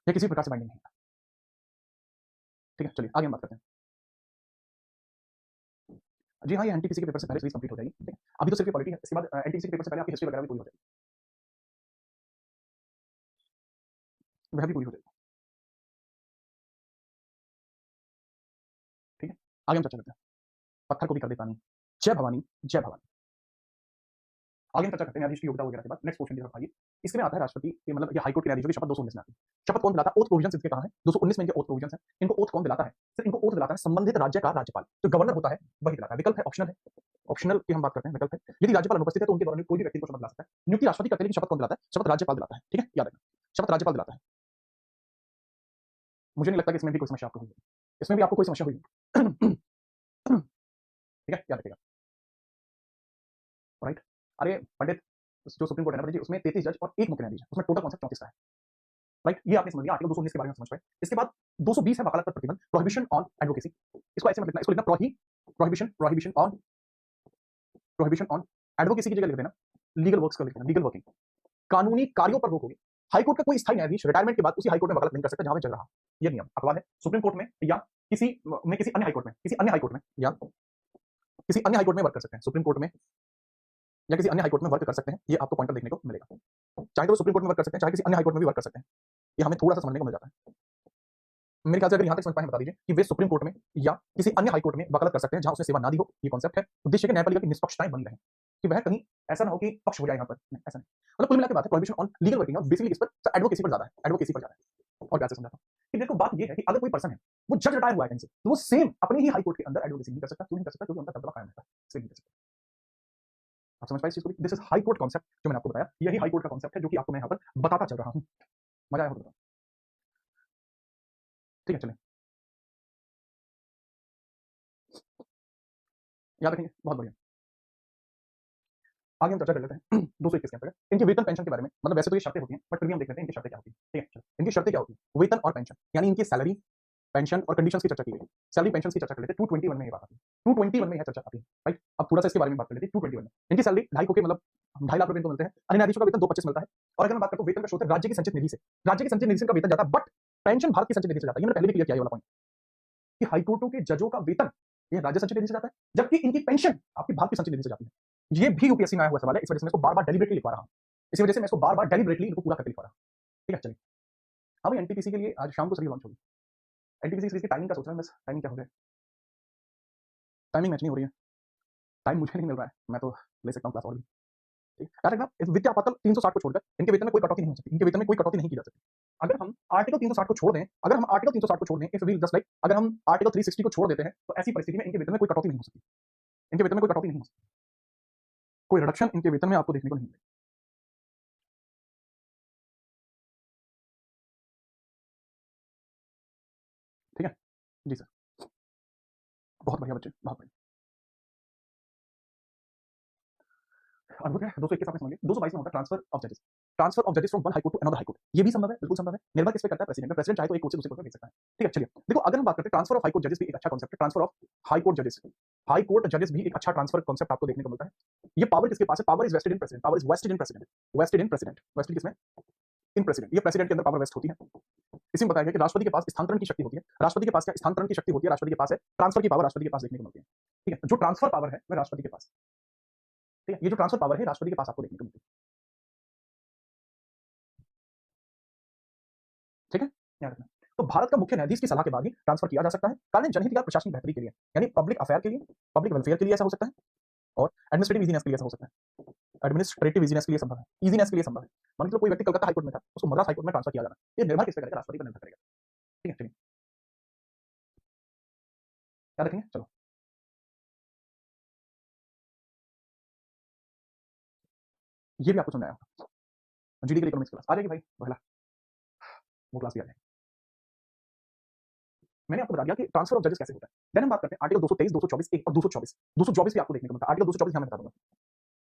यह किसी प्रकार से बाइंडिंग नहीं है। ठीक है, चलिए आगे हम बात करते हैं। जी हाँ, ये एनटीपीसी के पेपर से पहले सीरीज कंप्लीट हो जाएगी, ठीक है, अभी तो सिर्फ पॉलिटी है, इसके बाद एनटीपीसी के पेपर से पहले आपकी हिस्ट्री वगैरह भी पूरी हो जाएगी, वह भी पूरी हो जाएगी। ठीक है, आगे हम चर्चा करते हैं, पत्थर को भी कर दे पानी, जय भवानी जय भवानी। आगे हम चर्चा करते हैं न्यायाधीश की योग्यता वगैरह के बाद, नेक्स्ट क्वेश्चन की तरफ आइए। इसमें आता है राष्ट्रपति के मतलब ये हाईकोर्ट के न्यायाधीशों की शपथ 219 में आती है, शपथ कौन दिलाता है, ओथ प्रोविजन इसके कहां है, 219 में इनके ओथ प्रोविजन है, इनको ओथ कौन दिलाता है, सिर्फ इनको ओथ दिलाता है संबंधित राज्य का राज्यपाल, जो गवर्नर होता है वही दिलाता है, विकल्प है ऑप्शनल है, ऑप्शनल की हम बात करते हैं, विकल्प है, यदि राज्यपाल अनुपस्थित है तो उनके द्वारा कोई भी व्यक्ति को शपथ दिला सकता है। नियुक्ति राष्ट्रपति करते हैं, लेकिन शपथ कौन दिलाता है? शपथ राज्यपाल दिलाता है, ठीक है, याद रखना, शपथ राज्यपाल दिलाता है। मुझे नहीं लगता कि इसमें भी कोई समस्या आपको हुई, इसमें भी आपको कोई समस्या हुई। ठीक है, याद रखिएगा, राइट। अरे पंडित, जो सुप्रीम कोर्ट है ना पंडित जी, उसमें 33 जज और एक मुख्य न्यायाधीश है, उसमें टोटल कॉन्सेप्ट 34 का है, राइट। ये आपने समझ लिया, आर्टिकल 219 के बारे में समझ पाए। इसके बाद 220 है वकालत पर प्रतिबंध, प्रोहिबिशन ऑन एडवोकेसी। इसको ऐसे मत लिखना, इसको लिखना प्रोहिबिशन प्रोहिबिशन ऑन एडवोकेसी की जगह लिख देना लीगल वर्क्स का लिख देना, लीगल वर्किंग, कानूनी कार्यों पर रोक होगी। हाईकोर्ट का कोई स्थायी न्यायाधीश रिटायरमेंट के बाद उसी हाईकोर्ट में वकालत नहीं कर सकता जहां पे चल रहा। ये नियम अपवाद है, सुप्रीम कोर्ट में या किसी अन्य हाईकोर्ट में, किसी अन्य हाईकोर्ट में या किसी अन्य हाईकोर्ट में वर्क कर सकते हैं, सुप्रीम कोर्ट में या किसी अन्य हाईकोर्ट में वर्क कर सकते हैं। ये आपको पॉइंटर देखने को मिलेगा, चाहे तो सुप्रीम कोर्ट में वर्क कर सकते हैं, चाहे किसी अन्य हाईकोर्ट में भी वर्क कर सकते हैं। ये हमें थोड़ा सा समझने को मिल जाता है। मेरे ख्याल से अगर यहाँ तक समझ पाए बता दीजिए कि वे सुप्रीम कोर्ट में या किसी अन्य हाईकोर्ट में वकालत कर सकते हैं जहां उसने सेवा ना दी हो। ये कॉन्सेप्ट है, उद्देश्य के न्यायपालिका की निष्पक्षताएं बनी रहे, कि वह कहीं ऐसा ना हो कि पक्ष हो जाए यहाँ पर, नहीं ऐसा नहीं। मतलब कुल मिला के बात है प्रोहिबिशन ऑन लीगल वर्किंग, और बेसिकली इस पर एडवोकेसी पर ज्यादा है, एडवोकेसी पर ज्यादा है। और कैसे समझाता हूँ कि देखो बात ये है कि अगर कोई पर्सन है वो जज रिटायर हुआ है कहीं से, तो वो सेम अपने ही हाईकोर्ट के अंदर एडवोकेसी नहीं कर सकता। क्यों नहीं कर सकता? क्योंकि उनका दबदबा कायम रहता है, इसलिए नहीं कर सकता। आप समझ पाए इस चीज को? This is high court concept जो मैंने आपको बताया, यही हाई कोर्ट का कॉन्सेप्ट है जो कि आपको मैं यहाँ पर बताता चल रहा हूँ। मजा आया होगा? ठीक है, चलें याद रखेंगे, बहुत बढ़िया। आगे हम चर्चा कर लेते हैं 221 के अंतर्गत इनके वेतन पेंशन के बारे में। मतलब वैसे तो ये शर्तें होती हैं, बट फिर भी हम देख लेते हैं इनकी शर्तें क्या होती हैं। ठीक है, चलो इनकी शर्तें क्या होती हैं? वेतन और पेंशन, यानी इनकी सैलरी, पेंशन और कंडीशंस की चर्चा की गई। सैलरी पेंशन की चर्चा कर लेते हैं, 221 में ये बात आती है, 221 में यह चर्चा आती है, राइट। अब थोड़ा सा इसके बारे में बात कर लेते हैं। 221 में इनकी सैलरी 2.5 के मतलब 2.5 लाख रुपए इनको मिलते हैं। अन्य न्यायाधीशों का वेतन 225 मिलता है। और अगर मैं बात करता हूँ वेतन का स्रोत है राज्य की संचित निधि से, राज्य की संचित निधि से इनका वेतन जाता है, बट पेंशन भारत की संचित निधि से जाता है। ये मैंने पहले भी क्लियर किया ये वाला पॉइंट कि हाईकोर्टों के जजों का वेतन ये राज्य संचित निधि से जाता है, जबकि इनकी पेंशन आपकी भारत की संचित निधि से जाती है। ये भी यूपीएससी में आया हुआ सवाल है, इस वजह से मैं इसको बार-बार डेलिबरेटली लिखवा रहा हूं। इसी वजह से मैं इसको बार-बार डेलिबरेटली इनको पूरा करके लिखवा रहा हूं। ठीक है, चलिए अब एनटीपीसी के लिए आज शाम को सभी लॉन्च होगी। एनटीपीसी सीरीज की टाइमिंग का सोच रहा हूं, बस टाइमिंग क्या हो जाए, टाइमिंग मैच नहीं हो रही है, टाइम मुझे नहीं मिल रहा है, मैं तो ले सकता हूं क्लास और भी। ठीक याद रखना, इस वित्तीय आपातकाल 360 को छोड़कर इनके वेतन में कोई कटौती नहीं हो सकती, इनके वेतन में कोई कटौती नहीं की जा सकती। अगर हम आर्टिकल 360 को छोड़ दें, अगर हम आर्टिकल 360 को छोड़ दें, इफ वी जस्ट लाइक अगर हम आर्टिकल 360 को छोड़ देते हैं, तो ऐसी परिस्थिति में इनके वेतन में कोई कटौती नहीं हो सकती, इनके वेतन में कोई कटौती नहीं हो सकती, कोई रिडक्शन इनके वेतन में आपको देखने को नहीं मिलेगी। ठीक है जी सर, बहुत बढ़िया बच्चे, बहुत बढ़िया। अद्भुत है। 221 आपने समझ लिया। 222 में होता है ट्रांसफर ऑफ जजेस, ट्रांसफर ऑफ जजेस from one high court to another high court. ये भी संभव है, बिल्कुल संभव है, निर्भर किस पे करता है? प्रेसिडेंट पे। प्रेसिडेंट चाहे तो एक कोर्ट से दूसरे कोर्ट में भेज सकता है। ठीक है, चलिए देखो अगर हम बात करते हैं ट्रांसफर ऑफ हाईकोर्ट जजेस भी एक अच्छा कॉन्सेप्ट है। ट्रांसफर ऑफ हाईकोर्ट जजेस, हाईकोर्ट जजेस भी एक अच्छा ट्रांसफर कॉन्सेप्ट आपको देखने को मिलता है। ये पावर किसके पास है? Power is vested in president, power is vested in president, vested in president, vested किसमें? In president. ये प्रेसिडेंट के अंदर पावर वेस्ट होती है। इसी में बताया गया कि राष्ट्रपति के पास स्थानांतरण की शक्ति होती है। राष्ट्रपति के पास क्या स्थानांतरण की शक्ति होती है? राष्ट्रपति के पास है ट्रांसफर की पावर, राष्ट्रपति के पास देखने को मिलती है। ठीक है, जो ट्रांसफर पावर है वह राष्ट्रपति के पास। ठीक है, ये जो ट्रांसफर पावर है राष्ट्रपति के पास आपको देखने को मिलती है। ठीक है, याद रखना। तो भारत का मुख्य न्यायाधीश की सलाह के बाद ही ट्रांसफर किया जा सकता है। कारण जनहित या प्रशासनिक बेहतरी के लिए, यानी पब्लिक अफेयर के लिए, पब्लिक वेलफेयर के लिए ऐसा हो सकता है, और एडमिनिस्ट्रेटिव इजीनेस के लिए ऐसा हो सकता है। एडमिनिस्ट्रेटिव इजीनेस के लिए संभव है, इजीनेस के लिए संभव है। मान लो कोई व्यक्ति कलकत्ता हाईकोर्ट में था, उसको मद्रास हाईकोर्ट में ट्रांसफर किया जाना, ये निर्भर किस पे करेगा? राष्ट्रपति पर निर्भर करेगा। ठीक है, चलिए याद रखेंगे। चलो ये भी आपको समझ आया होगा। जीडी के इकोनॉमिक्स क्लास आ जाएगी भाई, पहला वो क्लास भी आ जाएगी। मैंने आपको बता दिया कि ट्रांसफर ऑफ जजेस कैसे होता है। देन हम बात करते हैं आर्टिकल 223, 224 एक और 224। 224 भी आपको देखने को मिलता है। आर्टिकल 224 यहाँ मैं बता दूंगा,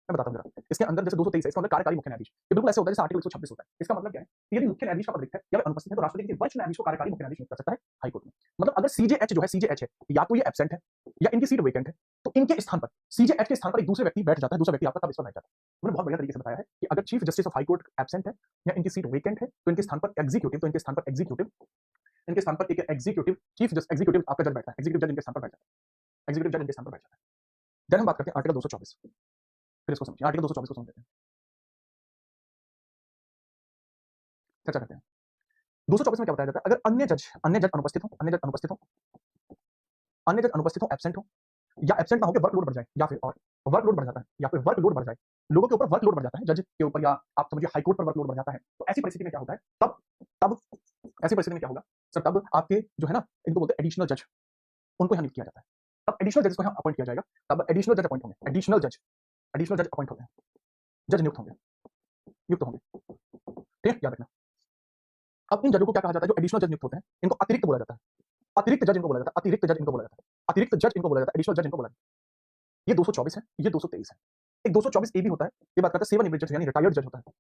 मैं बताता हूँ जरा। इसके अंदर जैसे 223 है, इसके अंदर कार्यकारी मुख्य न्यायाधीश, ये बिल्कुल ऐसे होता है जैसे आर्टिकल 126 होता है। इसका मतलब क्या है कि यदि मुख्य न्यायाधीश का पद रिक्त है या वह अनुपस्थित है, तो राष्ट्रपति किसी वरिष्ठ न्यायाधीश को कार्यकारी मुख्य न्यायाधीश नियुक्त कर सकता है हाईकोर्ट में। मतलब अगर सीजेएच जो है, सीजेएच है, या तो ये एब्सेंट है या इनकी सीट वेकेंट है, तो इनके स्थान पर, सीजेएच के स्थान पर एक दूसरा व्यक्ति बैठ जाता है, दूसरा व्यक्ति आपका तब इस पर बैठ जाता है। मैंने बहुत बढ़िया तरीके से बताया है कि अगर chief justice of high court absent है या इनकी सीट वेकेंट है, तो इनके स्थान पर एग्जीक्यूटिव, तो इनके स्थान पर एग्जीक्यूटिव, इनके स्थान पर एक एग्जीक्यूटिव चीफ जस्ट एग्जीक्यूटिव आपका जज बैठता है, एग्जीक्यूटिव जज इनके स्थान पर बैठ जाता है, एग्जीक्यूटिव जज इनके स्थान पर बैठ जाता है। देन हम बात करते हैं आर्टिकल 224, फिर इसको समझिए, आर्टिकल 224 को समझ लेते हैं, चर्चा करते हैं। 224 में क्या बताया जाता है? अगर अन्य जज अनुपस्थित हो, अन्य जज अनुपस्थित हो, अन्य जज अनुपस्थित हो, एब्सेंट हो, या एब्सेंट ना हो के वर्कलोड बढ़ जाए, या फिर और वर्कलोड बढ़ जाता है, या फिर वर्कलोड बढ़ जाए, लोगों के ऊपर वर्कलोड बढ़ जाता है, जज के ऊपर, या आप समझिए हाईकोर्ट पर वर्कलोड बढ़ जाता है, तो ऐसी परिस्थिति में क्या होता है? तब तब ऐसी परिस्थिति में क्या होगा सर? तब आपके जो है ना, इनको बोलते हैं एडिशनल जज, उनको यहाँ नियुक्त किया जाता है। तब एडिशनल जजेस को यहाँ अपॉइंट किया जाएगा, तब एडिशनल जज अपॉइंट होंगे, एडिशनल जज अपॉइंट होते हैं, जज नियुक्त होंगे, ठीक है, याद रखना। अब इन जजों को क्या कहा जाता है, जो एडिशनल जज नियुक्त होते हैं इनको अतिरिक्त बोला जाता है, अतिरिक्त जज इनको बोला जाता है, अतिरिक्त जज इनको बोला जाता है, अतिरिक्त जज इनको बोला जाता है, एडिशनल जज इनको बोला जाता है। ये 224 है, ये 223 है। एक 224 ए भी होता है, ये बात करता है सेवानिवृत्त जज, यानी रिटायर्ड जज होता है,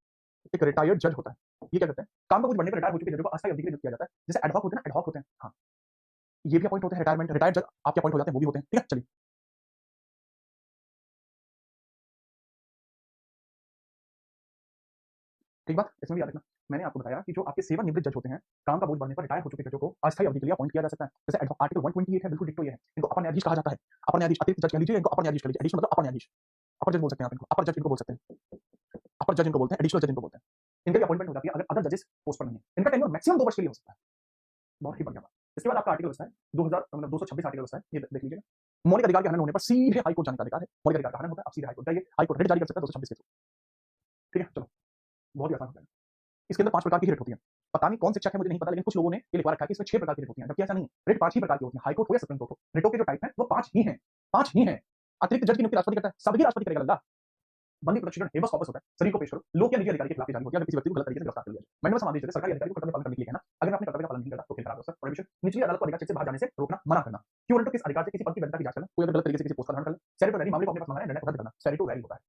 एक रिटायर्ड जज होता है। ये क्या करते हैं, काम का कुछ बढ़ने पर रिटायर हो चुके जजों को अस्थायी अवधि के लिए नियुक्त किया जाता है, जैसे एडहॉक होते हैं ना, एडहॉक होते हैं, हाँ ये भी अपॉइंट होते हैं, रिटायरमेंट, रिटायर्ड जज आपके अपॉइंट हो जाते हैं, वो भी होते हैं, ठीक है। चलिए ठीक बात, इसमें भी याद रखना, मैंने आपको बताया कि जो आपके सेवानिवृत्त जज होते हैं, काम का बोझ बढ़ने पर रिटायर हो चुके जजों को अस्थायी अवधि के लिए अपॉइंट किया जा सकता है, जैसे आर्टिकल 128 है, बिल्कुल डिक्टो ये है, इनको अपर न्यायाधीश कहा जाता है, अपर न्यायाधीश, अतिरिक्त जज कह लीजिए, इनको अपर न्यायाधीश कह लीजिए, एडिशनल मतलब अपर न्यायाधीश, अपर जज बोल सकते हैं आप इनको, अपर जज इनको बोल सकते हैं, अपर जज इनको बोलते हैं, एडिशनल जज इनको बोलते हैं। इनकी भी अपॉइंटमेंट हो जाती है अगर अदर जजेस पोस्ट पर नहीं है, इनका टेन्योर मैक्सिमम 2 वर्ष के लिए हो सकता है, बहुत ही बढ़िया बात। इसके बाद आपका आर्टिकल बचता है 2000 मतलब 226 आर्टिकल बचता है, ये देख लीजिएगा, मौलिक अधिकार के हनन होने पर सीधे हाईकोर्ट जाने का अधिकार है, मौलिक अधिकार का हनन होता है, अब सीधे हाईकोर्ट जाइए, हाईकोर्ट रिट जारी कर सकता है 226 के थ्रू, ठीक है। चलो बहुत ही आसान हो जाएगा। इसके अंदर 5 प्रकार की रिट होती है, पता नहीं कौन शिक्षक है मुझे नहीं पता, लेकिन कुछ लोगों ने ये लिखवा रखा है कि इसमें 6 प्रकार की रिट होती हैं, जबकि ऐसा नहीं है, रिट 5 ही प्रकार की होती है, हाईकोर्ट हो या सुप्रीम कोर्ट हो, रिटों के जो टाइप है वो 5 ही हैं, 5 ही हैं। अतिरिक्त जज की नियुक्ति राष्ट्रपति करता है, सभी राष्ट्रपति करेगा लल्ला, बंदी प्रदर्शन हेबस कॉर्पस होता है, सभी को पेश करो, लोक या निजी अधिकारी के खिलाफ जारी होती है अगर किसी व्यक्ति को गलत तरीके से गिरफ्तार कर लिया जाए। मैंने बस आदेश देते सरकारी अधिकारी को कर्तव्य पालन करने के लिए है ना, अगर अपने कर्तव्य का पालन नहीं करता तो फिर खराब हो सकता है। प्रोहिबिशन, निचली अदालत को अधिकार क्षेत्र से बाहर जाने से रोकना, मना करना। क्यों किस अधिकार से किसी पद की वैधता की जांच करना, कोई अगर गलत तरीके से किसी पोस्ट का धारण कर ले, सेरेटोरी मामले को अपने पास मंगाना, निर्णय को रद्द करना, सेरेटोरी होता है।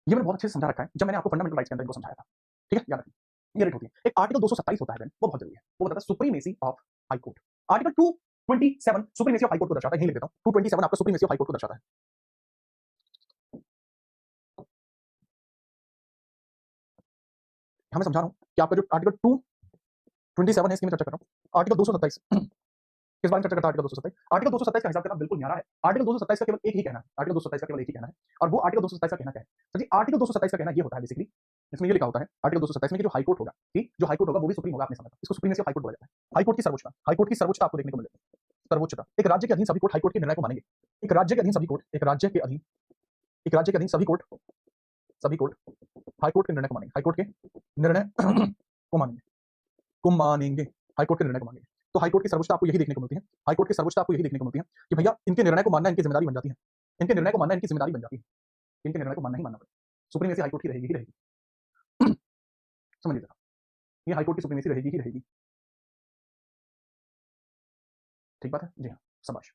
ये मैंने बहुत अच्छे से समझा रखा है जब मैंने आपको फंडामेंटल राइट्स के अंदर इनको समझाया था, ठीक है, याद रखिए। ये रेट होती है, एक आर्टिकल 227 होता है बेन, वो बहुत जरूरी है, वो बताता है supremacy of high court. Article 227 supremacy of high court को दर्शाता है, यहीं लिख देता हूं, 227 आपका सुप्रीमेसी ऑफ हाई कोर्ट को दर्शाता है। मैं समझा रहा हूं कि आपका जो आर्टिकल 227 है इसकी मैं चर्चा कर रहा हूं। आर्टिकल 227 किस बारे में चर्चा करता है, आर्टिकल 227, आर्टिकल 227 का हिसाब किताब बिल्कुल न्यारा है। आर्टिकल 227 का केवल एक ही कहना है, आर्टिकल 227 का केवल एक ही कहना है, और वो आर्टिकल 227 का कहना क्या है, तो जी आर्टिकल 227 का कहना ये होता है बेसिकली, इसमें ये लिखा होता है आर्टिकल 227 में कि जो हाई कोर्ट होगा, कि जो हाई कोर्ट होगा वो भी सुप्रीम होगा, आपने समझा, इसको सुप्रीमेसी ऑफ हाई कोर्ट बोला जाता है। हाई कोर्ट की सर्वोच्चता, हाई कोर्ट की सर्वोच्चता आपको देखने को मिलेगी, सर्वोच्चता। एक राज्य के अधीन सभी कोर्ट हाई कोर्ट के निर्णय को मानेंगे, एक राज्य के अधीन सभी कोर्ट, एक राज्य के अधीन, एक राज्य के अधीन सभी कोर्ट, सभी कोर्ट हाई कोर्ट के निर्णय को मानेंगे, हाई कोर्ट के निर्णय को मानेंगे, को मानेंगे, हाई कोर्ट के निर्णय को मानेंगे। तो हाई कोर्ट की सर्वोच्चता आपको यही देखने को मिलती है, हाई कोर्ट की सर्वोच्चता आपको यही देखने को मिलती है कि भैया इनके निर्णय को मानना इनकी जिम्मेदारी बन जाती है, इनके निर्णय को मानना इनकी जिम्मेदारी बन जाती है, इनके निर्णय को मानना ही मानना पड़ेगा। सुप्रीमेसी हाई कोर्ट की रहेगी ही रहेगी, समझ लीजिएगा, ये हाई कोर्ट की सुप्रीमेसी रहेगी ही रहेगी, ठीक बात है जी हाँ, शाबाश।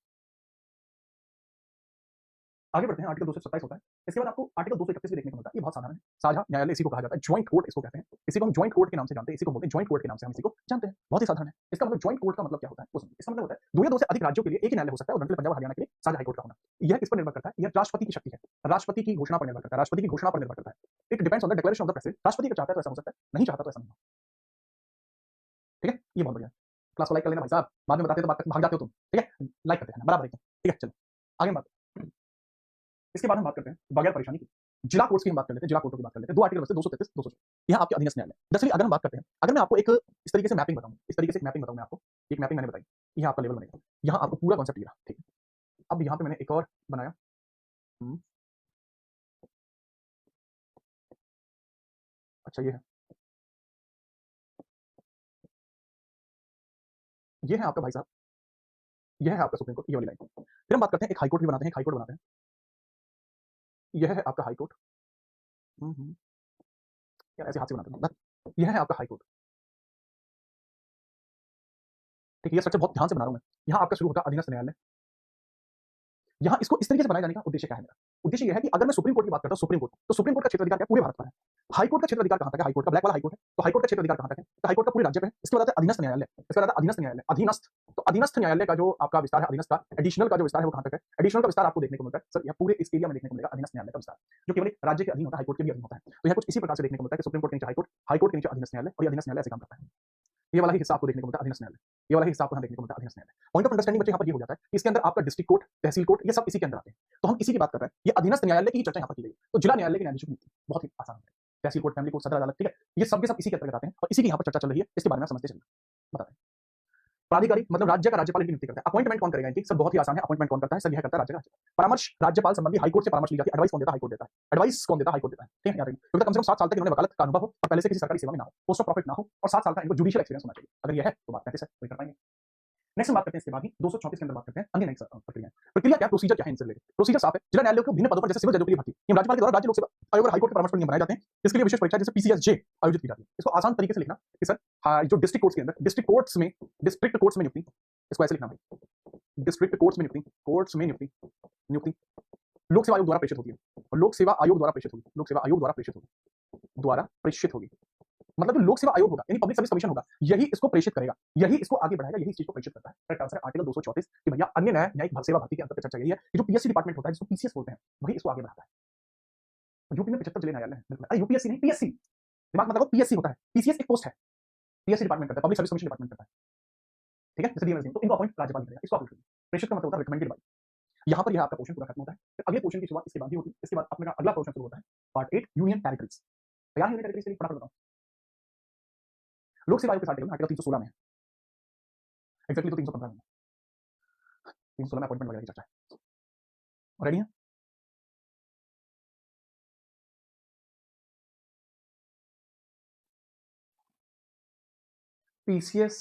आगे बढ़ते हैं, आर्टिकल 227 होता है, इसके बाद आपको आर्टिकल 231 भी देखने को मिलता है, ये बहुत साधारण है, साझा न्यायालय इसी को कहा जाता है, ज्वाइंट कोर्ट इसको कहते हैं, इसी को हम ज्वाइंट कोर्ट के नाम से जानते हैं, इसी को बोलते हैं ज्वाइंट कोर्ट के नाम से हम इसी को जानते हैं, बहुत ही साधारण है। इसका मतलब ज्वाइंट कोर्ट का मतलब क्या होता है वो समझिए, इसका मतलब होता है 2 या 2 से अधिक राज्यों के लिए एक ही न्यायालय हो सकता है, उदाहरण के लिए पंजाब हरियाणा के लिए साझा हाई कोर्ट का होना। यह किस पर निर्भर करता है, यह राष्ट्रपति की शक्ति है, राष्ट्रपति की घोषणा पर निर्भर करता है, राष्ट्रपति की घोषणा पर निर्भर करता है, it depends on the declaration of the president, राष्ट्रपति अगर चाहता है तो ऐसा हो सकता है, नहीं चाहता तो ऐसा नहीं हो, ठीक है, ये बहुत बढ़िया है। क्लास को लाइक कर लेना भाई साहब, बाद में बताते तो भाग जाते हो तुम, ठीक है, लाइक करते हैं बराबर एकदम, ठीक है। चलो आगे बात, इसके बाद हम बात करते हैं बगैर परेशानी की जिला कोर्ट्स की हम बात कर लेते हैं, जिला कोर्टों की बात कर लेते हैं, 2 आर्टिकल बचते हैं, 233 200, यहाँ आपके अधीनस्थ न्यायालय। दरअसल अगर हम बात करते हैं, अगर मैं आपको एक इस तरीके से मैपिंग बताऊं, इस तरीके से एक मैपिंग बताऊं मैं आपको, एक मैपिंग मैंने बताई, यहाँ आपका लेवल बनेगा, यहाँ आपको पूरा कॉन्सेप्ट दिया, ठीक है। अब यहाँ पे मैंने एक और बनाया, अच्छा ये है आपका भाई साहब, यह है आपका सुप्रीम कोर्ट, ये वाली लाइन। फिर हम बात करते हैं एक हाई कोर्ट भी बनाते हैं, हाई कोर्ट बनाते हैं, यह है आपका हाई कोर्ट, यार ऐसे हाथ से बनाते हैं, यह है आपका हाई कोर्ट, ठीक है, ये स्ट्रक्चर बहुत ध्यान से बना रहा हूं मैं। यहाँ आपका शुरू होता है अधीनस्थ न्यायालय, यहाँ इसको इस तरीके से बनाए जाने का उद्देश्य क्या है मेरा, उद्देश्य यह है कि अगर मैं सुप्रीम कोर्ट की बात करता हूँ, सुप्रीम कोर्ट, तो सुप्रीम कोर्ट का क्षेत्र अधिकार क्या पूरे भारत पर है, हाई कोर्ट का क्षेत्र अधिकार कहां तक है, हाई कोर्ट का ब्लैक वाला हाई कोर्ट है, तो हाई कोर्ट का क्षेत्र अधिकार कहां तक है, तो हाई कोर्ट का पूरे राज्य पे है। इसके बाद आता है अधीनस्थ न्यायालय, इसके बाद आता है अधीनस्थ न्यायालय, अधीनस्थ, तो अधीनस्थ न्यायालय का जो आपका विस्तार है, अधीनस्थ का एडिशनल का जो विस्तार है वो कहां तक है, एडिशनल का विस्तार आपको देखने को मिलता है सर, यह पूरे इस एरिया में देखने को मिलेगा अधीनस्थ न्यायालय का विस्तार, जो केवल राज्य के अधीन होता है, हाई कोर्ट के भी अधीन होता है। तो यह कुछ इसी प्रकार से देखने को मिलता है कि सुप्रीम कोर्ट के नीचे हाई कोर्ट, हाई कोर्ट के नीचे अधीनस्थ न्यायालय, और ये अधीनस्थ न्यायालय ऐसे काम करता है। ये वाला ही हिस्सा आपको देखने को मिलता है अधीनस्थ न्यायालय, ये वाला ही हिस्सा आपको यहाँ देखने को मिलता है अधीनस्थ न्यायालय। पॉइंट ऑफ अंडरस्टैंडिंग बच्चे यहाँ पर ये हो जाता है कि इसके अंदर आपका डिस्ट्रिक्ट कोर्ट, तहसील कोर्ट, ये सब इसी के अंदर आते हैं, तो हम इसी की बात कर रहे हैं, ये अधीनस्थ न्यायालय की चर्चा यहाँ पर की गई। तो जिला न्यायालय के न्यायाधीशों की नियुक्ति बहुत ही आसान है, तहसील कोर्ट, फैमिली कोर्ट, सदर अदालत, ठीक है, ये सब के सब इसी के अंतर्गत आते हैं और इसी की यहाँ पर चर्चा चल रही है, इसके बारे में समझते चलिए, बताते हैं। प्राधिकारी मतलब राज्य का राज्यपाल इनकी नियुक्ति करता है, अपॉइंटमेंट कौन करेगा इनकी, सब बहुत ही आसान है, अपॉइंटमेंट कौन करता है, सर यह करता है राज्य का राज्यपाल। परामर्श राज्यपाल संबंधी हाईकोर्ट से परामर्श ली जाती है, एडवाइस कौन देता है, हाईकोर्ट देता है, एडवाइस कौन देता है, हाईकोर्ट देता है, ठीक है, याद रखिए, क्योंकि कम से कम 7 साल तक इन्होंने वकालत का अनुभव हो और पहले से किसी सरकारी सेवा में ना हो, पोस्ट ऑफ प्रॉफिट ना हो, और 7 साल का इनको जुडिशियल एक्सपीरियंस होना चाहिए, अगर यह है तो बात 35 है, कोई कर पाएंगे। नेक्स्ट हम बात करते हैं इसके बाद ही 234 के अंदर बात करते हैं अन्य नई प्रक्रिया। प्रक्रिया क्या, प्रोसीजर क्या है इनसे रिलेटेड? प्रोसीजर साफ है, जिला न्यायालयों के विभिन्न पदों पर जैसे सिविल जजों के लिए भर्ती ये राज्यपाल के द्वारा राज्य लोक सेवा आयोग और हाईकोर्ट के परामर्श पर नियम बनाए जाते हैं। इसके लिए विशेष परीक्षा जैसे पीसीएसजे आयोजित की जाती है। इसको आसान तरीके से लिखना कि सर जो डिस्ट्रिक्ट कोर्ट्स के अंदर डिस्ट्रिक्ट कोर्ट्स में नियुक्ति, इसको ऐसे लिखना भाई, डिस्ट्रिक्ट कोर्ट्स में नियुक्ति लोक सेवा आयोग द्वारा प्रेषित होती है और लोक सेवा आयोग द्वारा प्रेषित होगी, लोक सेवा आयोग द्वारा प्रेषित होगी। मतलब जो लोक सेवा आयोग होगा यानी पब्लिक सर्विस कमीशन होगा, यही इसको प्रेषित करेगा, यही इसको आगे बढ़ाएगा, यही इस चीज को प्रेषित करता है। करेक्ट आंसर है आर्टिकल 234 कि भैया अन्य न्यायिक सेवा भर्ती के अंतर्गत चर्चा यही है कि जो पीएससी डिपार्टमेंट होता है जिसको पीसीएस बोलते हैं, वही इसको आगे बढ़ाता है। तो यूपी में 75 जिले न्यायालय हैं, बिल्कुल। अरे यूपीएससी नहीं, पीएससी, दिमाग मत लगाओ, पीएससी होता है, पीसीएस एक पोस्ट है, पीएससी डिपार्टमेंट करता है, पब्लिक सर्विस कमीशन डिपार्टमेंट करता है, ठीक है, जैसे डीएमएस। तो इनको अपॉइंट राज्यपाल करेगा, इसको आप लिखिए। प्रेषित का मतलब होता है रिकमेंडेड बाय। यहाँ पर यह आपका पोर्शन पूरा खत्म होता है। फिर अगले पोर्शन की शुरुआत इसके बाद ही होती है। इसके बाद अपने का अगला पोर्शन शुरू होता है, पार्ट 8 यूनियन टेरिटरीज। तैयार है यूनियन टेरिटरीज के लिए? फटाफट बताओ। लोक सेवा आयोग के आर्टिकल 316 में है, एक्जेक्टली तो 315 में, 316 में अपॉइंटमेंट वगैरह की चर्चा है। रेडी है? पीसीएस